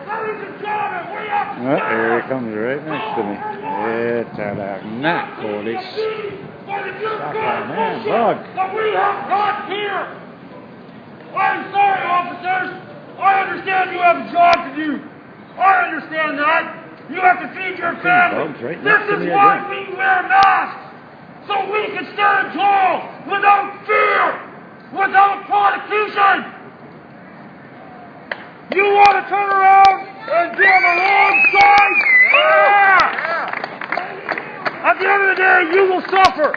C: Ladies and gentlemen, we have to
B: Here he comes right next to me. It's a knock, holy
C: for the
B: Stop
C: good
B: that man,
C: bullshit
B: bug.
C: that we have got here. I'm sorry, officers. I understand you have a job to do. I understand that. You have to feed your family.
B: bugs right
C: This
B: next to
C: is
B: me
C: why
B: again.
C: we wear masks. So we can stand tall without fear, without prosecution. You want to turn around and be on the wrong side? Yeah. At the end of the day, you will suffer.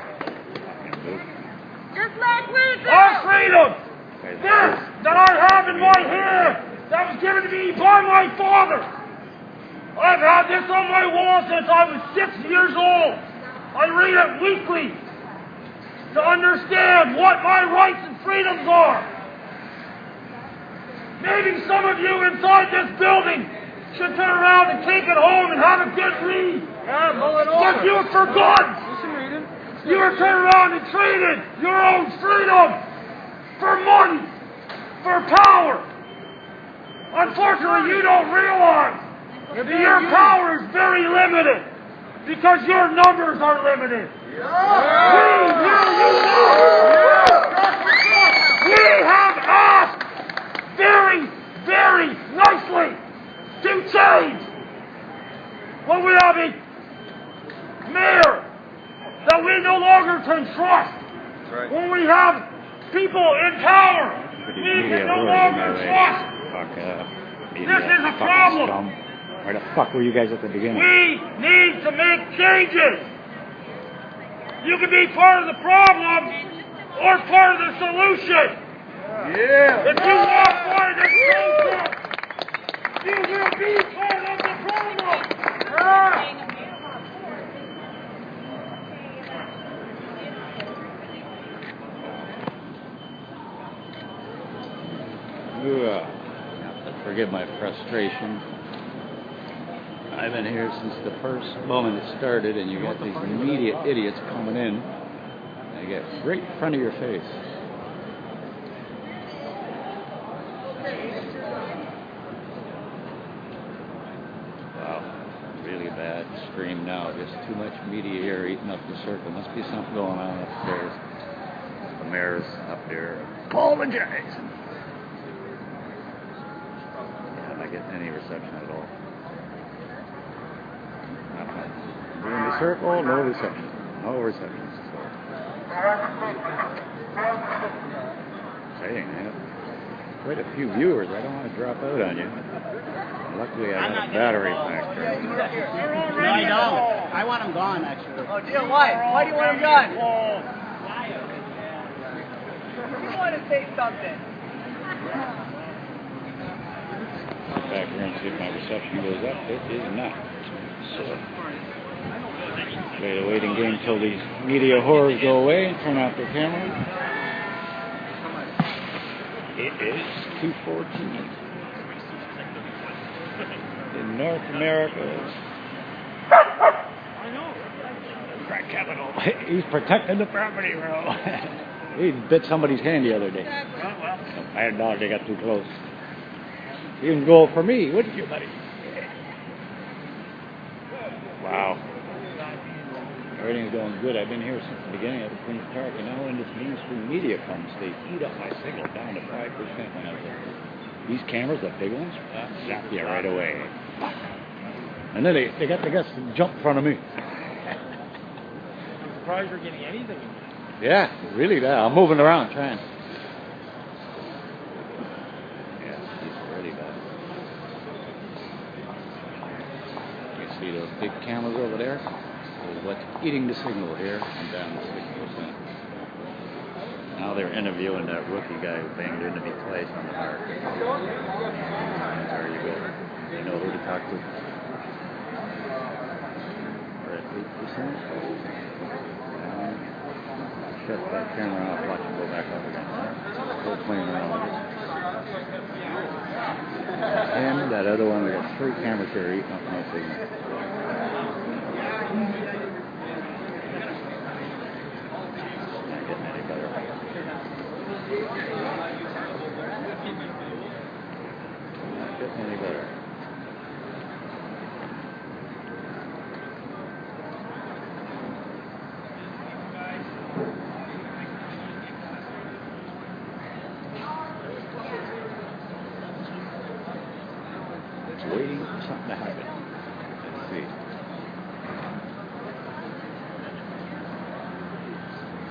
F: Just like we do.
C: Our freedom, this that I have in my hand, that was given to me by my father. I've had this on my wall since I was 6 years old. I read it weekly to understand what my rights and freedoms are. Maybe some of you inside this building should turn around and take it home and have a good read.
D: Yeah, mull it
C: But
D: over.
C: you have forgotten.
D: Listen, reading.
C: You were turned around and traded your own freedom for money, for power. Unfortunately, you don't realize that your power is very limited because your numbers are limited. We have asked very, very nicely to change. When we have a mayor that we no longer can trust, when we have people in power we can no longer trust, this is a problem.
B: Where the fuck were you guys at the beginning?
C: We need to make changes. You can be part of the problem or part of the solution.
A: Yeah.
C: If you walk by this protest, you will be part of the problem.
B: Forgive my frustration. I've been here since the first moment it started, and you got these media idiots coming in. They get right in front of your face. Wow, really bad stream now. Just too much media here eating up the circle. Must be something going on upstairs. The mayor's up there apologizing. I'm not getting any reception at all. Nothing. Doing the circle, no reception. No reception. So. exciting. I have quite a few viewers. I don't want to drop out on you. Luckily, I got a battery pack there.
J: No, I don't. I want them gone, actually.
K: Oh, dear, why? Why do you want them gone? You want to say something.
B: Back here and see if my reception goes up. It is not. So, play the waiting game till these media horrors go away and turn off their camera. It is 2:14 in North America. Crack capital. He's protecting the property, bro. He bit somebody's hand the other day. Some bad dog, they got too close. You can go for me, wouldn't you, buddy? Wow. Everything's going good. I've been here since the beginning of the Queen's Park, and now when this mainstream media comes, they eat up my signal down to 5% when I was there. These cameras, the big ones, zap you right away. And then they got the guys to jump in front of me.
K: I'm surprised you're getting anything.
B: Yeah, really bad. I'm moving around trying. Yeah, it's really bad. You see those big cameras over there? There's what's eating the signal here. I'm down to 6%. Now they're interviewing that rookie guy who banged into me twice on the heart. There you go. You know who to talk to? We're at 8%. Shut that camera off, watch it go back up again. Still playing around with it. And that other one, we got 3 cameras here eating up my signal. Not getting any better. Not getting any better. Waiting for something to happen. Let's see.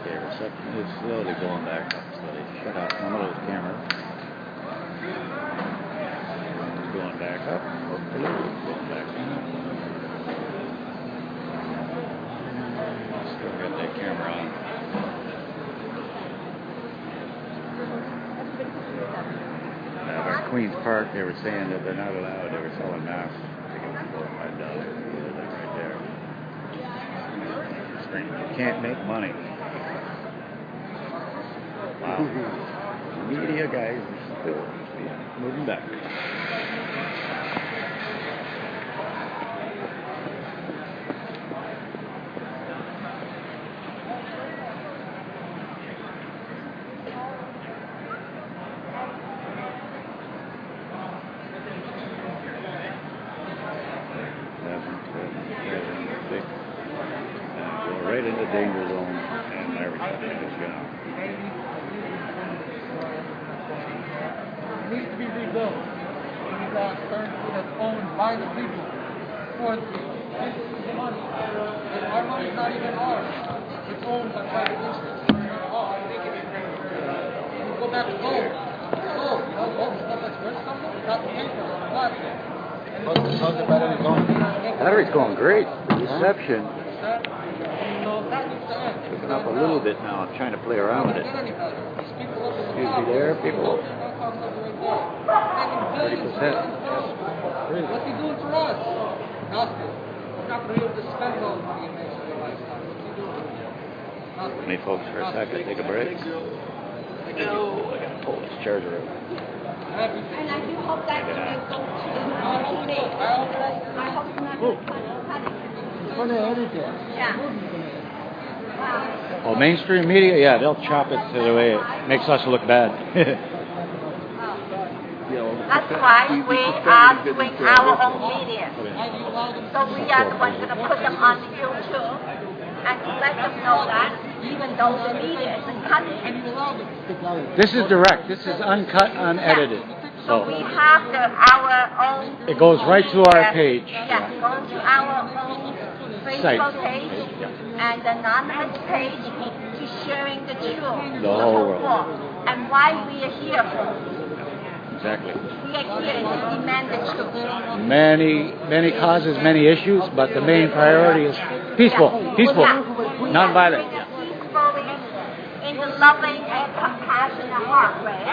B: Okay, reception is slowly going back up, so they shut off one of those cameras. It's going back up. Hopefully, it's going back down. Still got that camera on. Queen's Park, they were saying that they're not allowed. They were selling masks. I think it was $4 or $5. Like right there. You can't make money. Wow. Media guys are still moving back. Right in the danger zone, and my reception is gone.
I: It needs to be rebuilt. It's currently that's owned by the people for the people. This is the money. Our money is not even ours. It's owned by private interests. You go back to gold. Gold, you know, gold stuff that's worth something. It's not the paper, it's plastic. How's the battery going?
B: Battery's going great. The reception. Picking up a little bit now. I'm trying to play around with it. Excuse me there, people. 30%.
I: What's he doing for us? Nothing. We're not going to be able to spend all the money in next lifetime. What's he doing? Nothing.
B: Let me focus for a second. Take a break. I gotta pull this charger out.
H: And I do hope that you will go to the I hope it's not going to cut it.
I: It's going to edit it.
H: Yeah.
B: Oh, mainstream media? Yeah, they'll chop it to the way it makes us look bad.
H: That's why we are doing our own media. So we are the ones going to put them on YouTube and let them know that even though the media isn't cutting it.
B: This is direct. This is uncut, unedited.
H: So we have our own.
B: It goes right to our page.
H: Yeah, goes to our own Facebook page and anonymous page to sharing the truth.
B: The whole world.
H: And why we are here for.
B: Exactly.
H: We are here to demand the truth.
B: Many causes, many issues, but the main priority is peaceful, peaceful, non-violent. Yeah.
H: Peacefully, in the loving and compassionate heart way.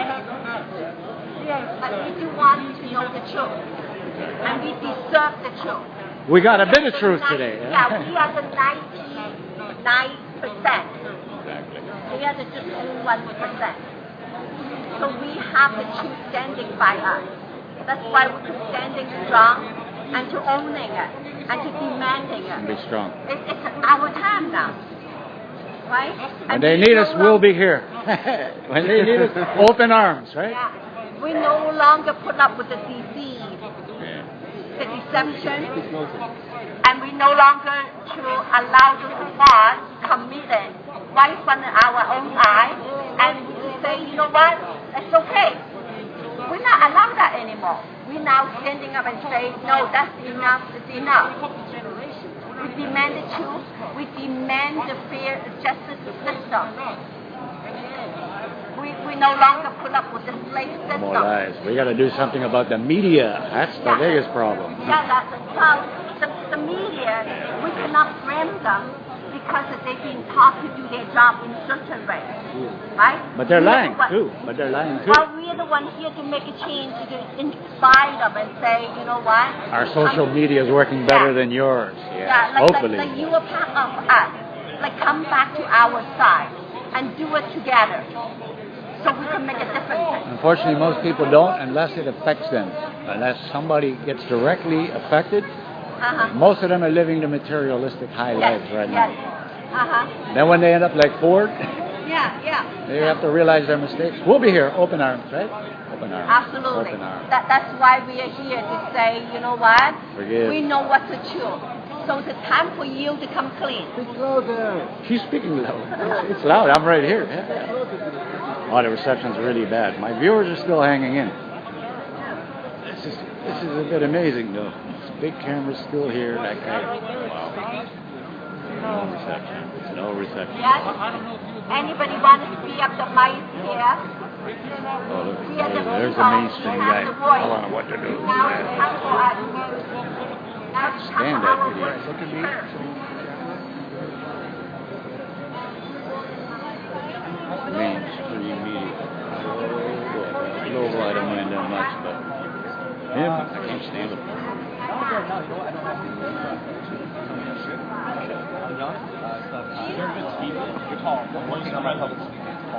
H: But we do want to know the truth. And we deserve the truth.
B: We got a bit of truth today.
H: Yeah, we are the 99%.
B: Exactly.
H: We are the just 1%. So we have the truth standing by us. That's why we're standing strong and to owning it and to demanding it.
B: Be strong.
H: It's our time now. Right?
B: When they need us, we'll be here. When they need us, open arms, right?
H: Yeah. We no longer put up with the disease, the deception, and we no longer to allow the fraud committed right in front of our own eyes, and we say, you know what, it's okay. We're not allowed that anymore. We're now standing up and say, no, that's enough, it's enough. We demand the truth. We demand the fair justice system. We no longer put up with the slave system.
B: More lies. We got to do something about the media. That's the biggest problem.
H: Yeah, the media, we cannot blame them because they've been taught to do their job in certain ways, right?
B: But they're lying too.
H: Well, we're the ones here to make a change, to inspire them and say, you know what?
B: Our social media is working better than yours. Yeah, hopefully.
H: Like you are part of us. Like come back to our side and do it together. So we can make a difference.
B: Unfortunately, most people don't unless it affects them. Unless somebody gets directly affected. Most of them are living the materialistic high lives right now. Then when they end up like Ford, they have to realize their mistakes. We'll be here, open arms, right? Open arms.
H: Absolutely.
B: Open arms.
H: That's why we are here to say, you know what?
B: Forgive.
H: We know what's the truth. So it's time for you to come clean.
B: She's speaking loud. It's loud. I'm right here. Yeah. Oh, the reception's really bad. My viewers are still hanging in. This is a bit amazing, though. This big camera's still here. That guy. Wow. No reception. No reception.
H: Yes. Anybody want to speak up the mic here?
B: Oh, look. There's the mainstream guy. I don't know what to do. Stand up, idiot. Look at me. Mainstream media. Global, I don't mind that much, but him, I can't stand him.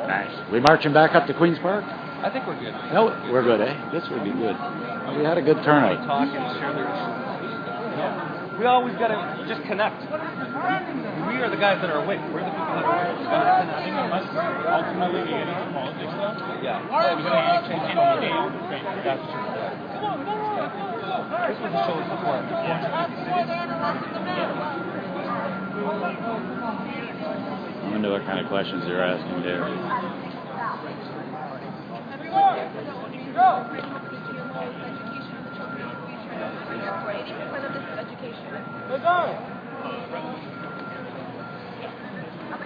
B: Nice. We marching back up to Queen's Park?
L: I think we're good.
B: No, we're good, eh? This would be good. We had a good turnout.
L: We always got to just connect. We are the guys that are awake. We're the people that are awake. I think we must ultimately be getting to politics, though. Yeah. We're going to exchange any day on the train. That's true. This was the show before. I
B: wonder what kind of questions they're asking there.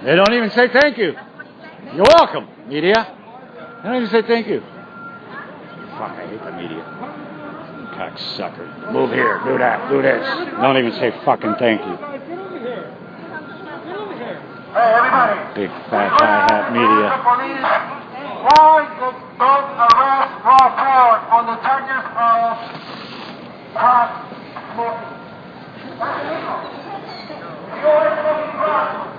B: They don't even say thank you. You're welcome, media. They don't even say thank you. Fuck, I hate the media. Cocksucker. Move here, do that, do this. Don't even say fucking thank you. Big fat high hat media.
C: Why don't arrest Rob Ford on the charges of pot smoking? That's illegal. You are smoking pot.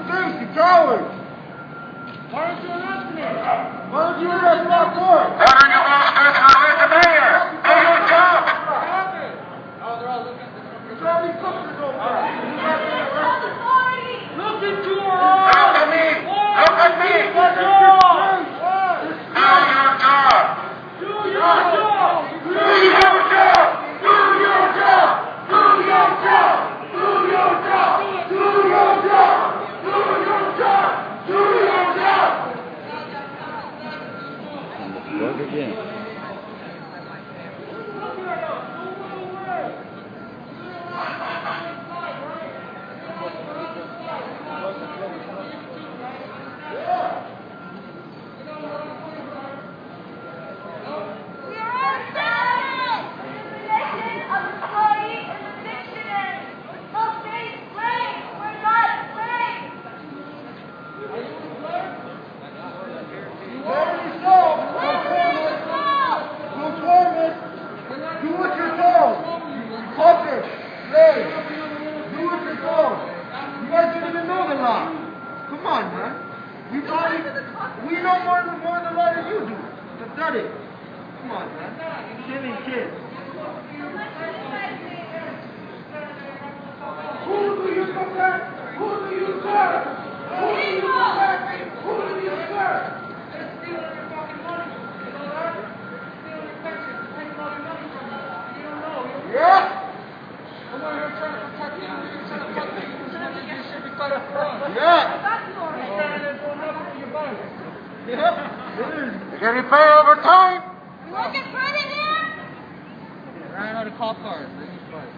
D: face, you coward!
I: Why don't you arrest me?
D: Why don't you arrest my boy?
A: Why don't you go straight to the mayor? Do your job!
I: What happened? Oh, they're all looking at the
D: There's all these cookies over there. You have to arrest him.
I: Look into her
A: Look
I: eyes!
A: at me! Look at me!
I: Do your job!
A: Do your job!
I: Do your job!
A: Do your job! Do your job! Do your job! Do your job! Do your job! Do your job! Do your job!
B: And the plug again.
D: Do what you're told. Puppet, slave. Do what you're told. You guys don't even know the law. Come on, man. We know more the law than you do. Pathetic. Come on, man. Silly kids. Who do you protect? Who do you serve? Who do you protect? Who do you serve? Yeah?
I: I'm over here trying to protect you. You're trying to fuck me. You're trying to get shit because of fun.
D: Yeah.
I: You're standing there doing nothing for your body.
D: Yeah. Can you pay overtime?
F: You want to get credit here?
I: Ran out of cop cars. They need money.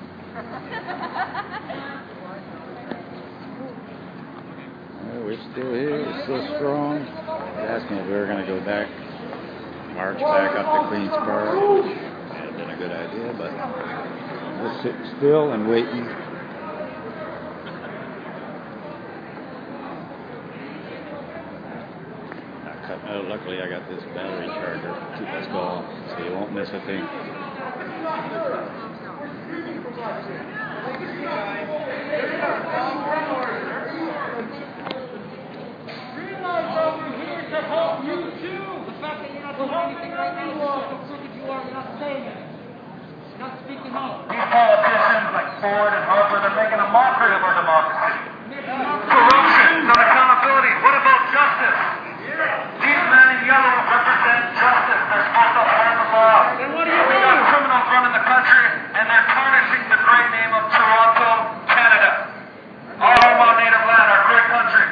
B: Well, we're still here. We're still strong. They asked me if we were going to go back, march back up to Queen's Park. It had been a good idea, but we're sitting still and waiting. Luckily, I got this battery charger to keep us going, so you won't miss a thing.
I: Realize that we're here to help you too. The fact that you're not doing anything right now is just how crooked you are. You're not saying it. You're not speaking up.
A: These politicians like Ford and Harper, they're making a mockery of our democracy. Corruption, unaccountability. What about justice? These men in yellow represent justice. They're supposed to uphold the law.
I: Then what do you
A: We
I: do?
A: got criminals running the country, and they're tarnishing the great name of Toronto, Canada. Our home on native land, our great country.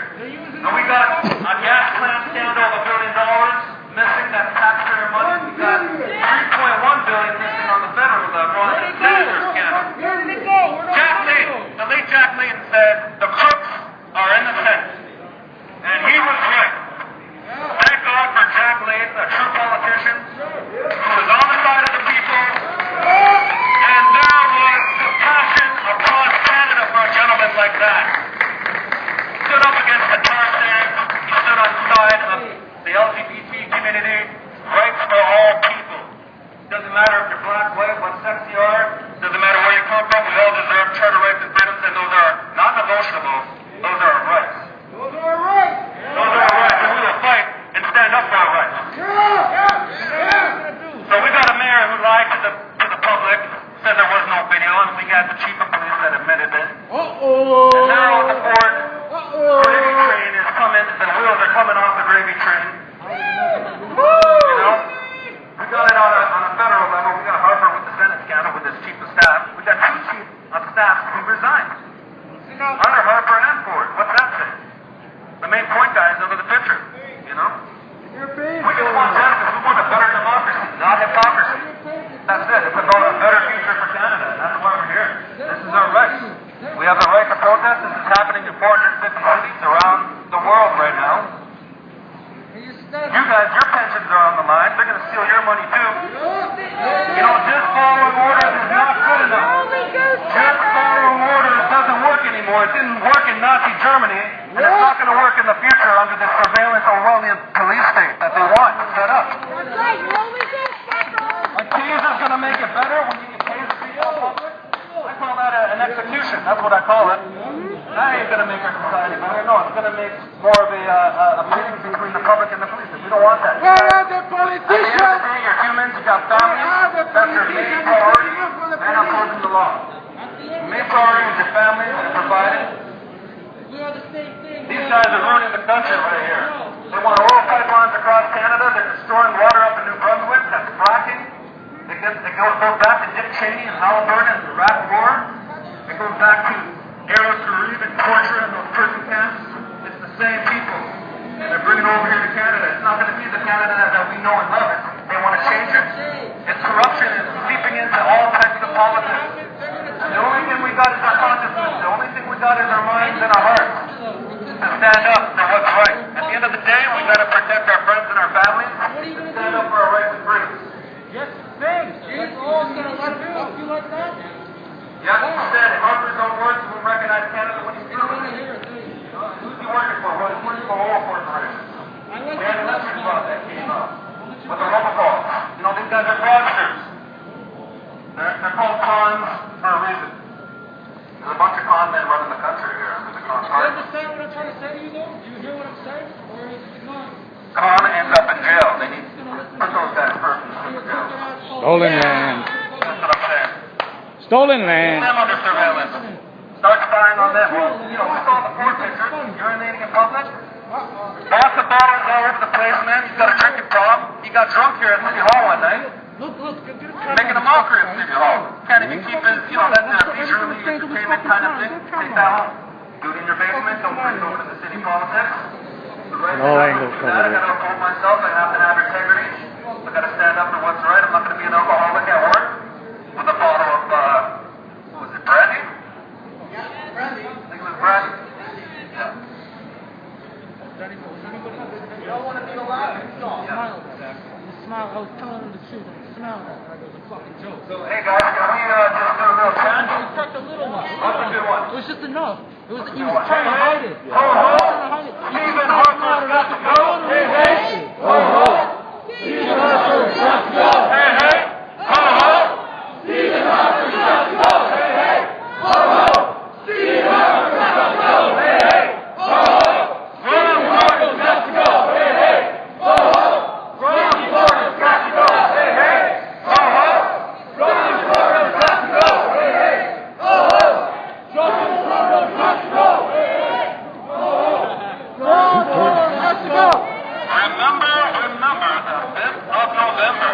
A: And we got a gas plant scandal of $1 billion missing, that taxpayer money. We got $3.1 billion missing on the federal level, and the senator scandal.
I: Where did it go?
A: Jack Layton, the late Jack Layton said, the crooks are innocent. And he was right. Thank God for Jack Layton, a true politician, who was on the side of the people. And there was compassion across Canada for a gentleman like that. Stood up against the tar sands. He stood on the side of the LGBT community. Rights for all people. Doesn't matter if you're black, white, what sex you are. Doesn't matter where you come from. We all deserve charter rights and freedoms, and those are not negotiable. Those are our rights.
D: Those are our rights.
A: Those are our rights, and we will fight and stand up for our rights. So we got a mayor who lied to the public, said there was no video, and we got the chief of police that admitted it. And now the Ford gravy train is coming, the wheels are coming off the gravy train. You know? We got it on a federal level. We got Harper with the Senate scandal with his chief of staff. We got two chief of staffs who resigned. Under Harper and Ford. What's that say? The main point guy is under the picture. You know? We just want justice. We want a better democracy, not hypocrisy. That's it. It's about a better future for Canada. That's why we're here. This is our right. We have the right to protest. This is happening in 450 cities around the world right now. You guys, your pensions are on the line. They're going to steal your money too. You know, just following orders is not good enough. Just following orders doesn't work anymore. It didn't work in Nazi Germany, and it's not going to work in the future under this surveillance Orwellian police state that they want set up. A taser's going to make it better when you get taser people in public. I call that an execution. That's what I call it. That ain't going to make our society better. it's going to make more of a meeting between the public and the police. We don't want that.
D: Where are the
A: At the end of
D: politicians?
A: the day, you're humans, you've got families, that's your main priority, and upholding the law. The main priority is your families and providing. These guys are ruining the country right here. They want oil pipelines across Canada, they're destroying water up in New Brunswick, that's fracking. It goes back to Dick Cheney and Halliburton and the Iraq War. It goes back to Aaron Karib and torture and those prison camps. It's the same people. And they're bringing it over here to Canada. It's not going to be the Canada that we know and love. They want to change it. It's corruption. It's seeping into all types of politics. And the only thing we got is our consciousness. The only thing we got is our minds and our hearts to stand up for what's right. At the end of the day, we got to protect our friends and our families and stand up for our rights and freedoms.
I: Yes, thanks. It's all going to let you like that?
A: Yeah, he said Harper's own words will recognize Canada when he's through. Who's he working for? Well, he's working for oil corporations. We had an election law that came out with the robocalls. You know, these guys are fraudsters. They're called cons for a reason. There's a bunch of con men running the country here under the con
I: Do you
A: party.
I: understand what I'm trying to say to you, though? Do you hear what I'm saying? Or is it not?
A: Con ends up in jail. They need to put those guys first in jail.
B: Stolen land.
A: That's what I'm saying.
B: Stolen
A: Put
B: land.
A: them under surveillance. Start spying on them. Well, you know, we saw the poor pictures, urinating in public. Lots of bottles all over the place, man. He's got a drinking problem. He got drunk here at City Hall one night. Making a mockery of City Hall. Can't even keep his, you know, that's a feature really entertainment kind of thing. Take that home. Do it in your basement. Don't bring it over to the city politics. The right
B: No
A: thing
B: angle
A: is
B: covered
A: I
B: it.
A: gotta uphold myself. I have to have integrity. I gotta stand up for what's right. I'm not gonna be an alcoholic at work with a bottle of, what was it, brandy? I think it was brandy. Yeah. You don't want to be alive.
I: Smile. Smile. I was telling him the truth. Smile. It was a fucking joke.
A: So, hey guys, can we just do a real chat?
I: Just a little one.
A: What's a good one?
I: It was just enough. He was trying to hide it.
A: Ho ho! Stephen Harper's got to go. Hey hey! Ho ho! Stephen Harper's got to go. Hey hey! Ho ho! Stephen Harper's got to go. Hey hey! Ho ho! Stephen Harper's got to go. Hey hey! Ho ho! Ron Harper's got to go. Hey hey! Ho ho! Ron Harper's got to go. Hey hey! Ho ho! Ron Harper's got to go. Hey hey! Ho ho! Ron Harper's got to go. Hey hey! Ho ho! Ron Harper's got to go. Remember the 5th of November.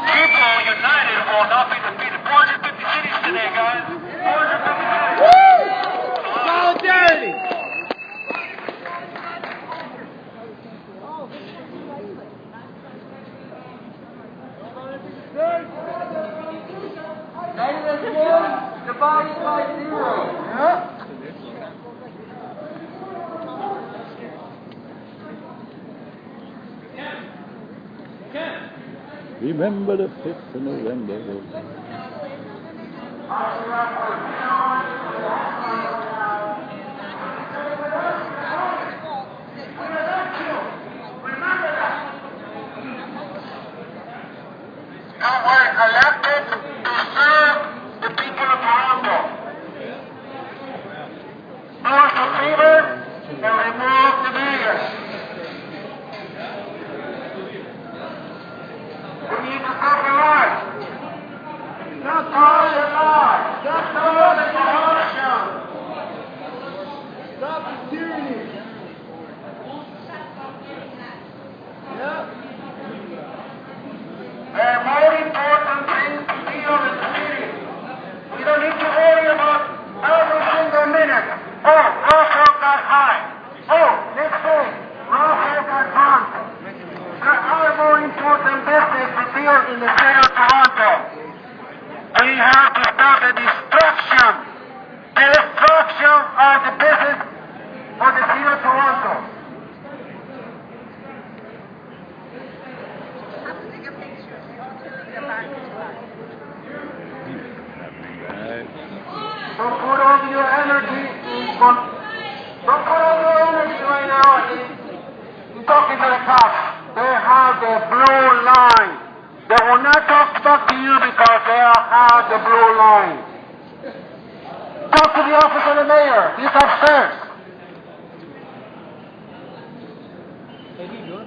A: People united will not be defeated. 450 cities today, guys. 450 cities.
D: Solidarity!
I: United as one, divided by zero.
B: Remember the 5th of November.
A: You were elected to serve the people of Toronto. Do us a favor and remove the mayor. We need to stop the lie. Not call it a lie. Stop the corruption. Stop the tyranny. Yeah. There are more important things to deal in the city. We don't need to worry about every single minute. Oh, Russell got high. Oh, next thing, Russell got drunk. There are more important business to deal in the city of Toronto. We have to stop the destruction of the business of the city of Toronto. Don't put all your energy right now in talking to the cops. They have the blue line. They will not talk back to you because they have the blue line.
C: talk to the office of the mayor. He's upstairs.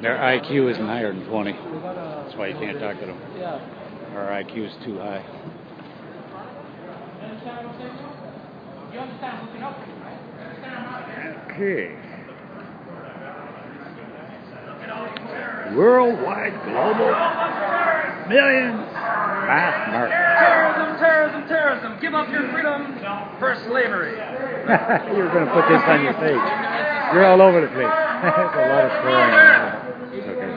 B: Their IQ isn't higher than 20. That's why you can't talk to them. Our IQ is too high. Okay. Worldwide global millions mass murder.
L: Terrorism. Give up your freedom for slavery.
B: You were going to put this on your page. You're all over the place. There's a lot of swearing. It's okay.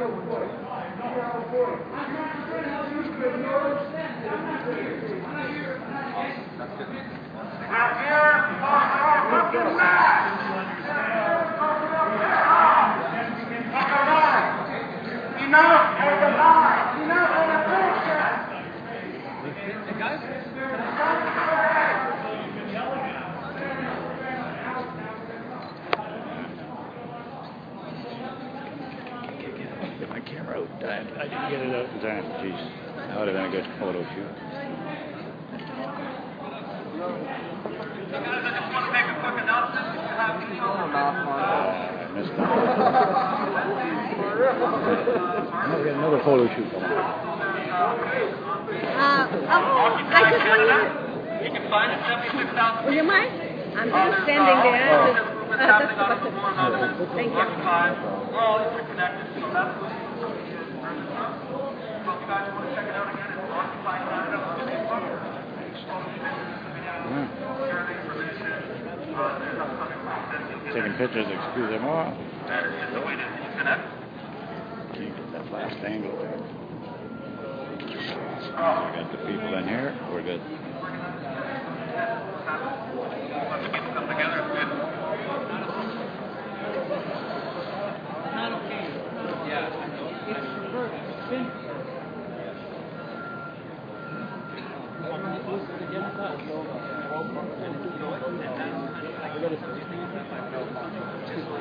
B: Get my camera out in time. I didn't get it out in time. Jeez, that would have been a good photo shoot. I missed that. Now we got another photo shoot going on.
F: I just wanted
L: You can find it 76,000.
F: Would you mind? I'm just standing there. Thank you.
L: We're all interconnected, so that's what so if you guys want to check it out again, it's Occupy Canada.
B: Taking pictures, excuse them all.
L: It's a way to connect.
B: Can you get that last angle there? We got the people in here. We're good.
L: Once the people come together, it's good.
K: Not okay. Yeah. It's perverted.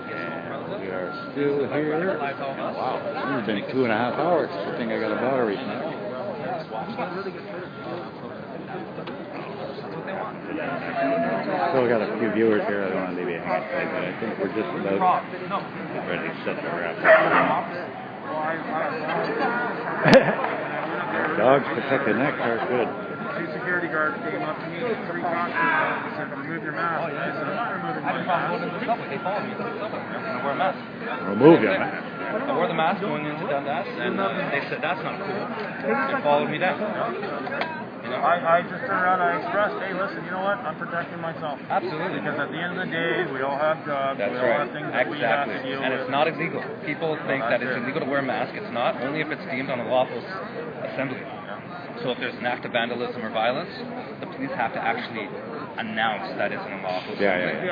B: And we are still here. Wow, it's been 2.5 hours. I think I got a battery now. Still got a few viewers here. I don't want to leave you hanging, but I think we're just about ready to set the wrap up. Dogs protect the neck are good.
C: Two security guards came up to me, 3 cops. They said, remove your mask. I said, I'm not removing my mask.
L: They followed me to the subway. I wear a mask.
B: Remove your mask.
L: I wore the mask going into Dundas, and they said, that's not cool. They followed me down. You know?
C: I just turned around and I expressed, hey, listen, you know what? I'm protecting myself.
L: Absolutely.
C: Because at the end of the day, we all have jobs.
L: That's
C: we all
L: right.
C: have things that we have to deal
L: And
C: with.
L: it's not illegal. People think that it's illegal to wear a mask. It's not, only if it's deemed on a lawful assembly. So if there's an act of vandalism or violence, the police have to actually announce that it's an unlawful assembly.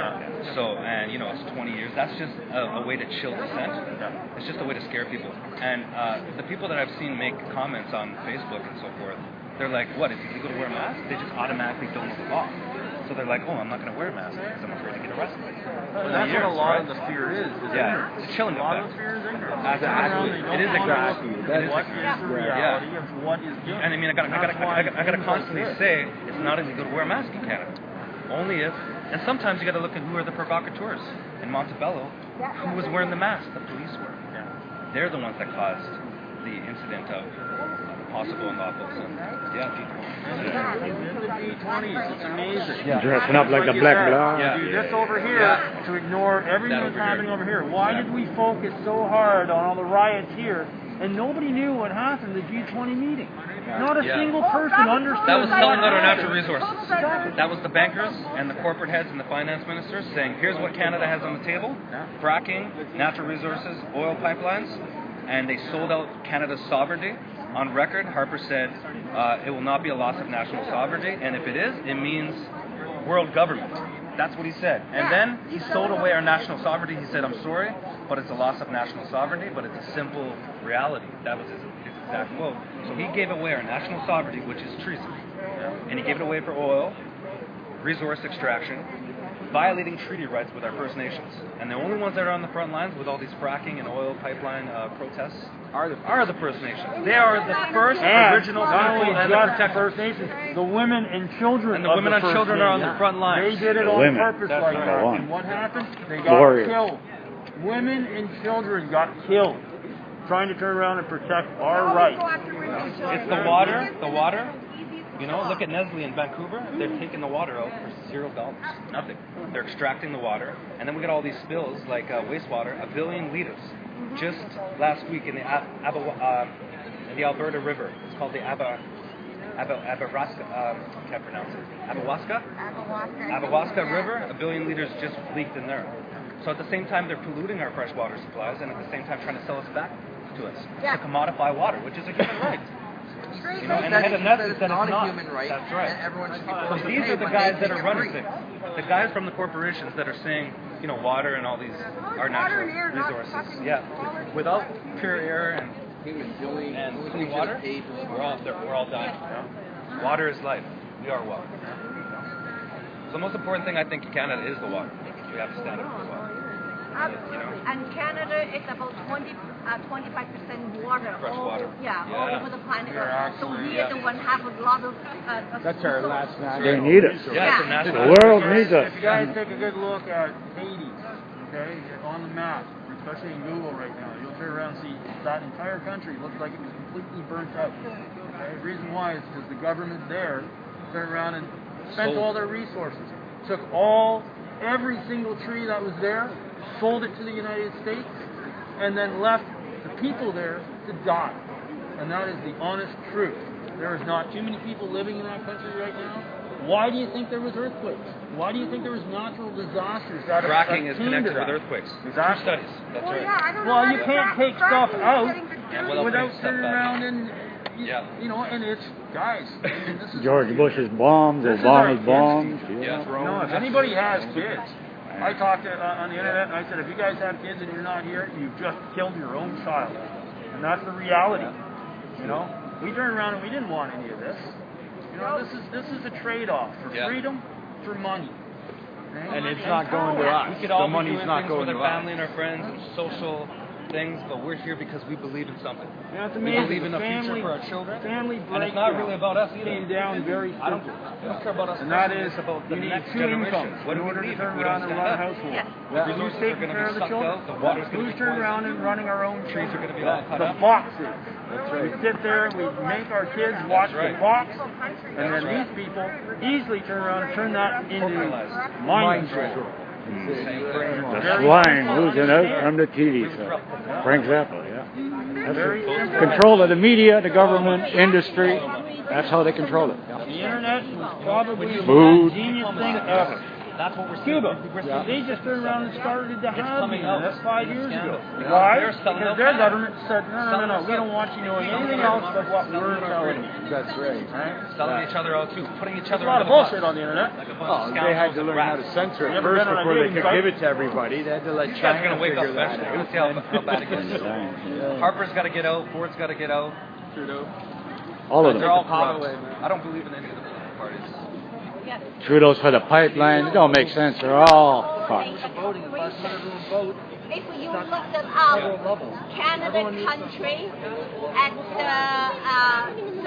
L: So, and you know, it's 20 years. That's just a way to chill dissent. It's just a way to scare people. And the people that I've seen make comments on Facebook and so forth, they're like, what, is it illegal to wear a mask? They just automatically don't know the law. So they're like, oh, I'm not going to wear a mask because I'm afraid to get arrested.
C: Well, that's what a lot of the fear is.
L: It's a chilling effect.
C: A lot of the fear is ignorance.
L: Exactly. It is exactly.
C: What is the reality of what is given?
L: And I mean, I gotta constantly say it's not illegal to wear a mask in Canada. Only if, and sometimes you gotta look at who are the provocateurs. In Montebello, who was wearing the mask? The police were. They're the ones that caused the incident of possible unlawful assembly.
C: In the D20s, it's amazing.
B: Dressing up like the Black Bloc.
C: Do this over here to ignore everything that's happening over here. Why did we focus so hard on all the riots here and nobody knew what happened at the G20 meeting? Not a single person understood.
L: That was selling out our natural resources. That was the bankers and the corporate heads and the finance ministers saying, here's what Canada has on the table: fracking, natural resources, oil pipelines, and they sold out Canada's sovereignty. On record, Harper said it will not be a loss of national sovereignty, and if it is, it means world government. That's what he said. And then he sold away our national sovereignty. He said, I'm sorry, but it's a loss of national sovereignty, but it's a simple reality. That was his exact quote. So he gave away our national sovereignty, which is treason. And he gave it away for oil, resource extraction, violating treaty rights with our First Nations. And the only ones that are on the front lines with all these fracking and oil pipeline protests are the First Nations. They are the first original people and the protect
C: First Nations. The women and children.
L: And the women and children are on the front lines.
C: They did it on purpose like that. And what happened? They got killed. Women and children got killed trying to turn around and protect our rights.
L: It's the water. The water. You know, look at Nestle in Vancouver. They're taking the water out for $0. Nothing. They're extracting the water, and then we get all these spills like wastewater, 1 billion liters. Just last week in the Alberta River, it's called the Abawaska. Can't pronounce it. Abawaska River. 1 billion liters just leaked in there. So at the same time, they're polluting our freshwater supplies, and at the same time trying to sell us back to us to commodify water, which is a human right. You know, and it's not a human right. That's right. And everyone should be so these are the guys that are running things. The guys from the corporations that are saying, you know, water and all these are natural resources. Yeah. Without pure air and clean water, we're all dying. You know? Water is life. We are water. So the most important thing I think in Canada is the water. We have to stand up for the water. You know?
H: And Canada is about 25% water.
L: Fresh water.
H: All over the planet. So we are the one have a lot of.
G: That's our last national.
B: They need us. The world needs us.
C: If you guys take a good look at Haiti, okay, on the map, especially in Google right now, you'll turn around and see that entire country looks like it was completely burnt out. Okay? The reason why is because the government there turned around and spent all their resources, took every single tree that was there, sold it to the United States, and then left the people there to die. And that is the honest truth. There is not too many people living in that country right now. Why do you think there was earthquakes? Why do you think there was natural disasters?
L: Fracking is connected with earthquakes. True studies. That's right.
C: Well, you can't take stuff out without turning around and, you know, and it's, guys. This is
B: George Bush's bombs, Obama's bombs.
C: No, if anybody has kids, I talked on the internet and I said, if you guys have kids and you're not here, you've just killed your own child. And that's the reality. You know, we turned around and we didn't want any of this. You know, this is a trade-off for freedom, for money.
G: And it's not going to us.
L: We could all be doing things with our family and our friends and social things, but we're here because we believe in something. We believe in a future for our children, and it's not really about us either.
C: Down very
L: I don't care about us.
C: And that is
L: about the next
C: generation.
L: generation.
C: In order to turn around and run a household. Who's taking care of the children? Who's turning around and running our own trees are going to be all cut up. The boxes. We sit there and we make our kids watch the box, and then these people easily turn around and turn that into mind control.
B: The swine losing out from the TV. So. Frank Zappa, That's control of the media, the government, industry. That's how they control it.
C: The internet was probably the most genius thing ever.
L: That's what we're
C: Cuba. They just turned around and started to have the internet 5 years ago. Why? Because their government said, no, we don't want you knowing anything else but what we're telling you.
G: That's right.
L: Selling each other out too, putting each other
C: a lot of bullshit on the internet.
G: They had to learn how to censor it first before they could give it to everybody. They had to let China figure that out.
L: We're going to see how bad it gets. Harper's got to get out. Ford's got to get out. Trudeau.
B: All of them.
L: They're all corrupt. I don't believe in any of the parties.
B: Trudeau's for the pipeline. It don't make sense. They're all fucked.
H: If you look them up, Canada country and the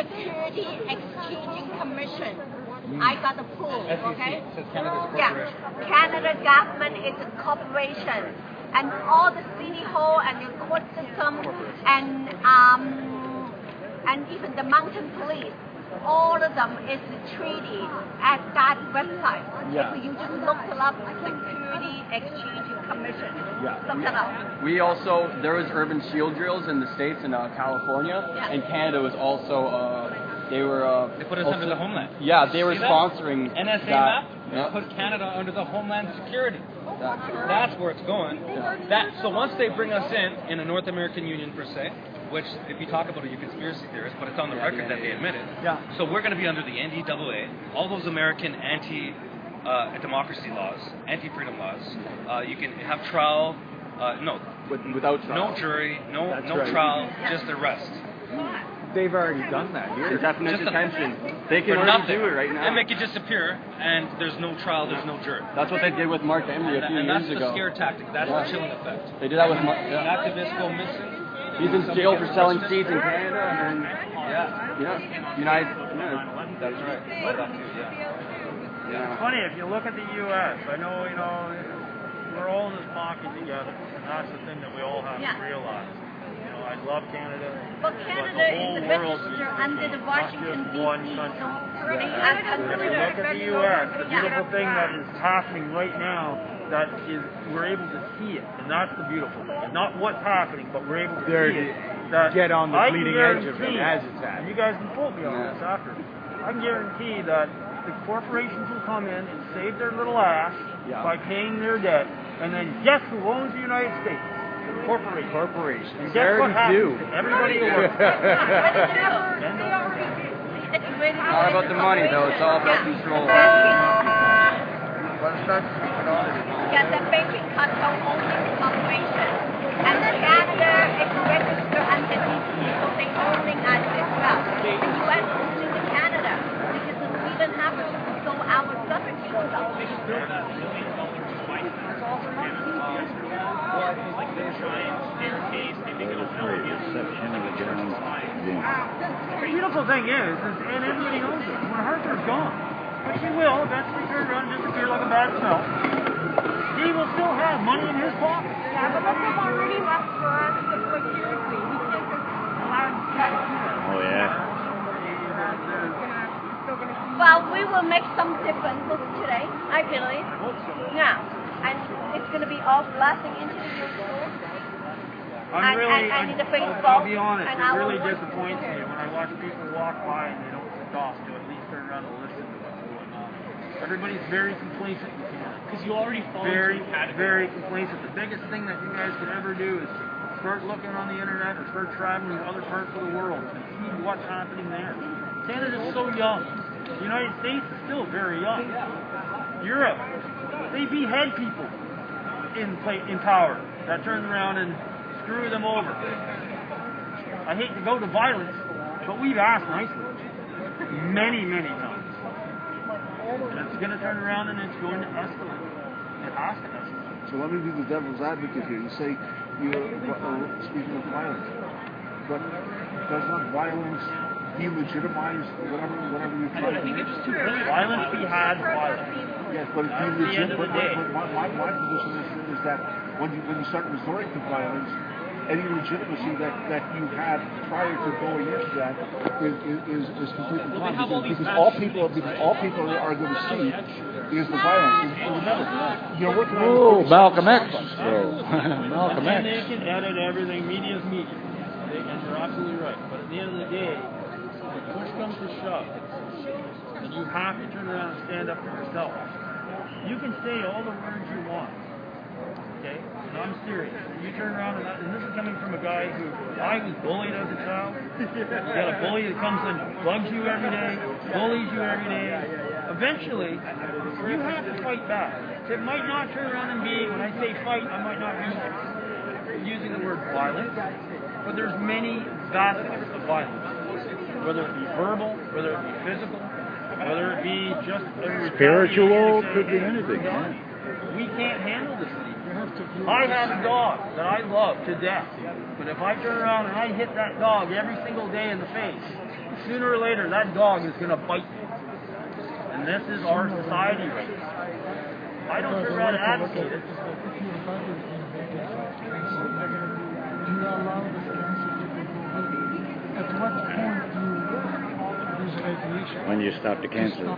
H: Security Exchange Commission. I got the proof, okay? Yeah, Canada government is a corporation, and all the city hall and the court system and even the mountain police. All of them is the treaty at that website. If you just look it up, Security Exchange Commission. Look it up.
M: We also, there was urban shield drills in the States in California, and Canada was also, they put us
L: under the Homeland.
M: Yeah, they were sponsoring
L: NSA map, put Canada under the Homeland Security. That's where it's going. So once they bring us in a North American Union per se, which, if you talk about it, you're conspiracy theorists, but it's on the record that they admit it. So we're going to be under the NDAA, all those American anti-democracy laws, anti-freedom laws. You can have trial,
M: without trial.
L: No jury, no trial, just arrest. They've already done that here.
M: Indefinite detention. They can
L: For
M: already
L: nothing.
M: do it right now.
L: And make it disappear, and there's no trial, there's no jury.
M: That's what they did with Mark Emery a few
L: And
M: years
L: that's
M: ago.
L: the scare tactic. That's the chilling effect.
M: They did that with Mark.
L: An activist go missing.
M: He's in jail for selling seeds in Canada, and United.
L: That's right. That too,
N: It's funny if you look at the U.S. I know we're all in this pocket together, and that's the thing that we all have to realize. I love Canada.
H: But Canada is the register under the Washington D.C.
N: One country.
H: So
N: If you look at the U.S., the beautiful thing that is happening right now, that is, we're able to see it, and that's the beautiful thing. It's not what's happening, but we're able to see it. That
L: get on the
N: I
L: bleeding
N: can
L: edge of it
N: guarantee,
L: as it's happening.
N: and you guys can quote me on this after. I can guarantee that the corporations will come in and save their little ass by paying their debt, and then guess who owns the United States? Corporations. And guess what happens to everybody who works?
H: It's
M: not about the money, though. It's all about control.
H: Yeah, the banking cartel owns the corporation. And Canada is registered under DC, so they're owning us as well. The U.S. is owning to Canada because we don't have to control our sovereignty.
N: The beautiful thing is, and everybody knows it, when Harper's gone, which he will eventually turn around and disappear like a bad smell, he will still have money in his pocket.
F: Yeah, but look have already left for us, like seriously, we can't just allow him to try to do that.
B: Oh, yeah.
H: Well, we will make some differences today, I believe. Yeah, and it's going to be all blasting into the youth school. And in the Facebook.
N: I'll be honest,
H: and
N: it really
H: our
N: disappoints me when I watch people walk by and they don't stop to at least turn around and listen to what's going on. Everybody's very complacent in Canada.
L: Because you already fall
N: very,
L: into a category.
N: very complacent. The biggest thing that you guys could ever do is start looking on the internet or start traveling to other parts of the world and see what's happening there. Canada's so young. The United States is still very young. Europe, they behead people in power that turn around and screw them over. I hate to go to violence, but we've asked nicely. Many, many times. It's going to turn around and it's going to escalate. It has to escalate.
O: So let me be the devil's advocate here. You say you're speaking of violence, but does not violence delegitimize whatever you're trying to do?
N: Violence beheads violence.
O: Yes, but it's delegitimize. My position is that when you start resorting to violence, any legitimacy that you had prior to going into that is completely gone. Because all people are going to see is the violence. And remember, you're working on
B: Malcolm X. Malcolm
N: And
B: X.
N: they can edit everything. Media's media. And you're absolutely right. But at the end of the day, when push comes to shove, and you have to turn around and stand up for yourself. You can say all the words you want. Okay? And I'm serious. You turn around and this is coming from a guy who I was bullied as a child. You got a bully that comes and bugs you every day, bullies you every day. Eventually, you have to fight back. It might not turn around and be, when I say fight, I might not be using the word violence, but there's many facets of violence. Whether it be verbal, whether it be physical, whether it be just a
B: Spiritual, could be anything. Yeah.
N: We can't handle this anymore. I have a dog that I love to death, but if I turn around and I hit that dog every single day in the face, sooner or later that dog is going to bite me. And this is our society right now. I don't turn around and advocate it.
B: When you stop the cancer.
N: When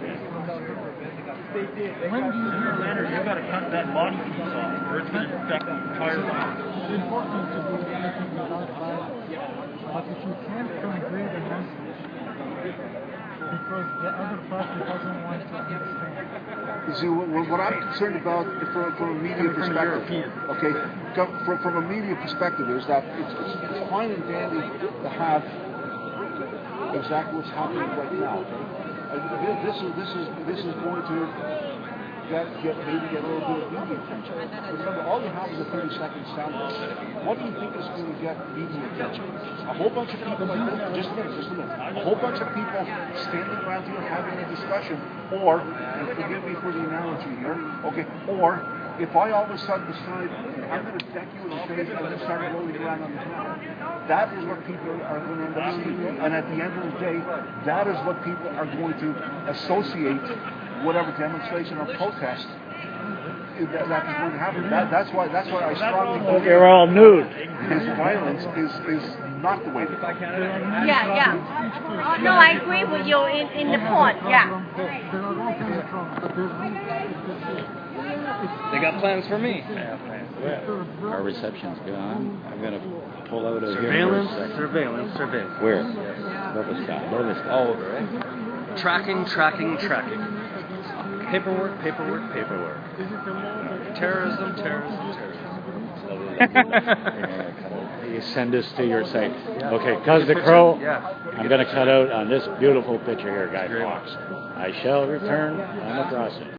N: do you hear later, you've got to cut that body piece off, or it's going to affect the entire body.
I: It's important to do anything without violence. But if you can't convey the message, because the other party doesn't want to understand.
O: You see, what I'm concerned about from a media perspective, okay, from a media perspective is that it's fine and dandy to have exactly what's happening right now. Okay? This is going to maybe get a little bit of media attention. Remember, all you have is a 30-second soundbite. What do you think is going to get media attention? A whole bunch of people, just a minute, a whole bunch of people standing around here having a discussion, or, and forgive me for the analogy here, okay, or if I all of a sudden decide I'm going to deck you in the face and then start rolling around on the ground, that is what people are going to end up seeing. And at the end of the day, that is what people are going to associate whatever demonstration or protest that is going to happen. That's why I strongly believe
B: they're all nude.
O: His violence is not the way to go.
H: Yeah. No, I agree with you in the point. Yeah.
M: They got plans for me.
B: Our reception's gone. I'm going to pull out of here for a second.
M: Surveillance.
B: Where? Lotus.
M: All over, right? Tracking. Paperwork. Terrorism.
B: You send this to your site. Okay, Cuz the Crow, I'm going to cut out on this beautiful picture here, Guy Fawkes. I shall return on the process.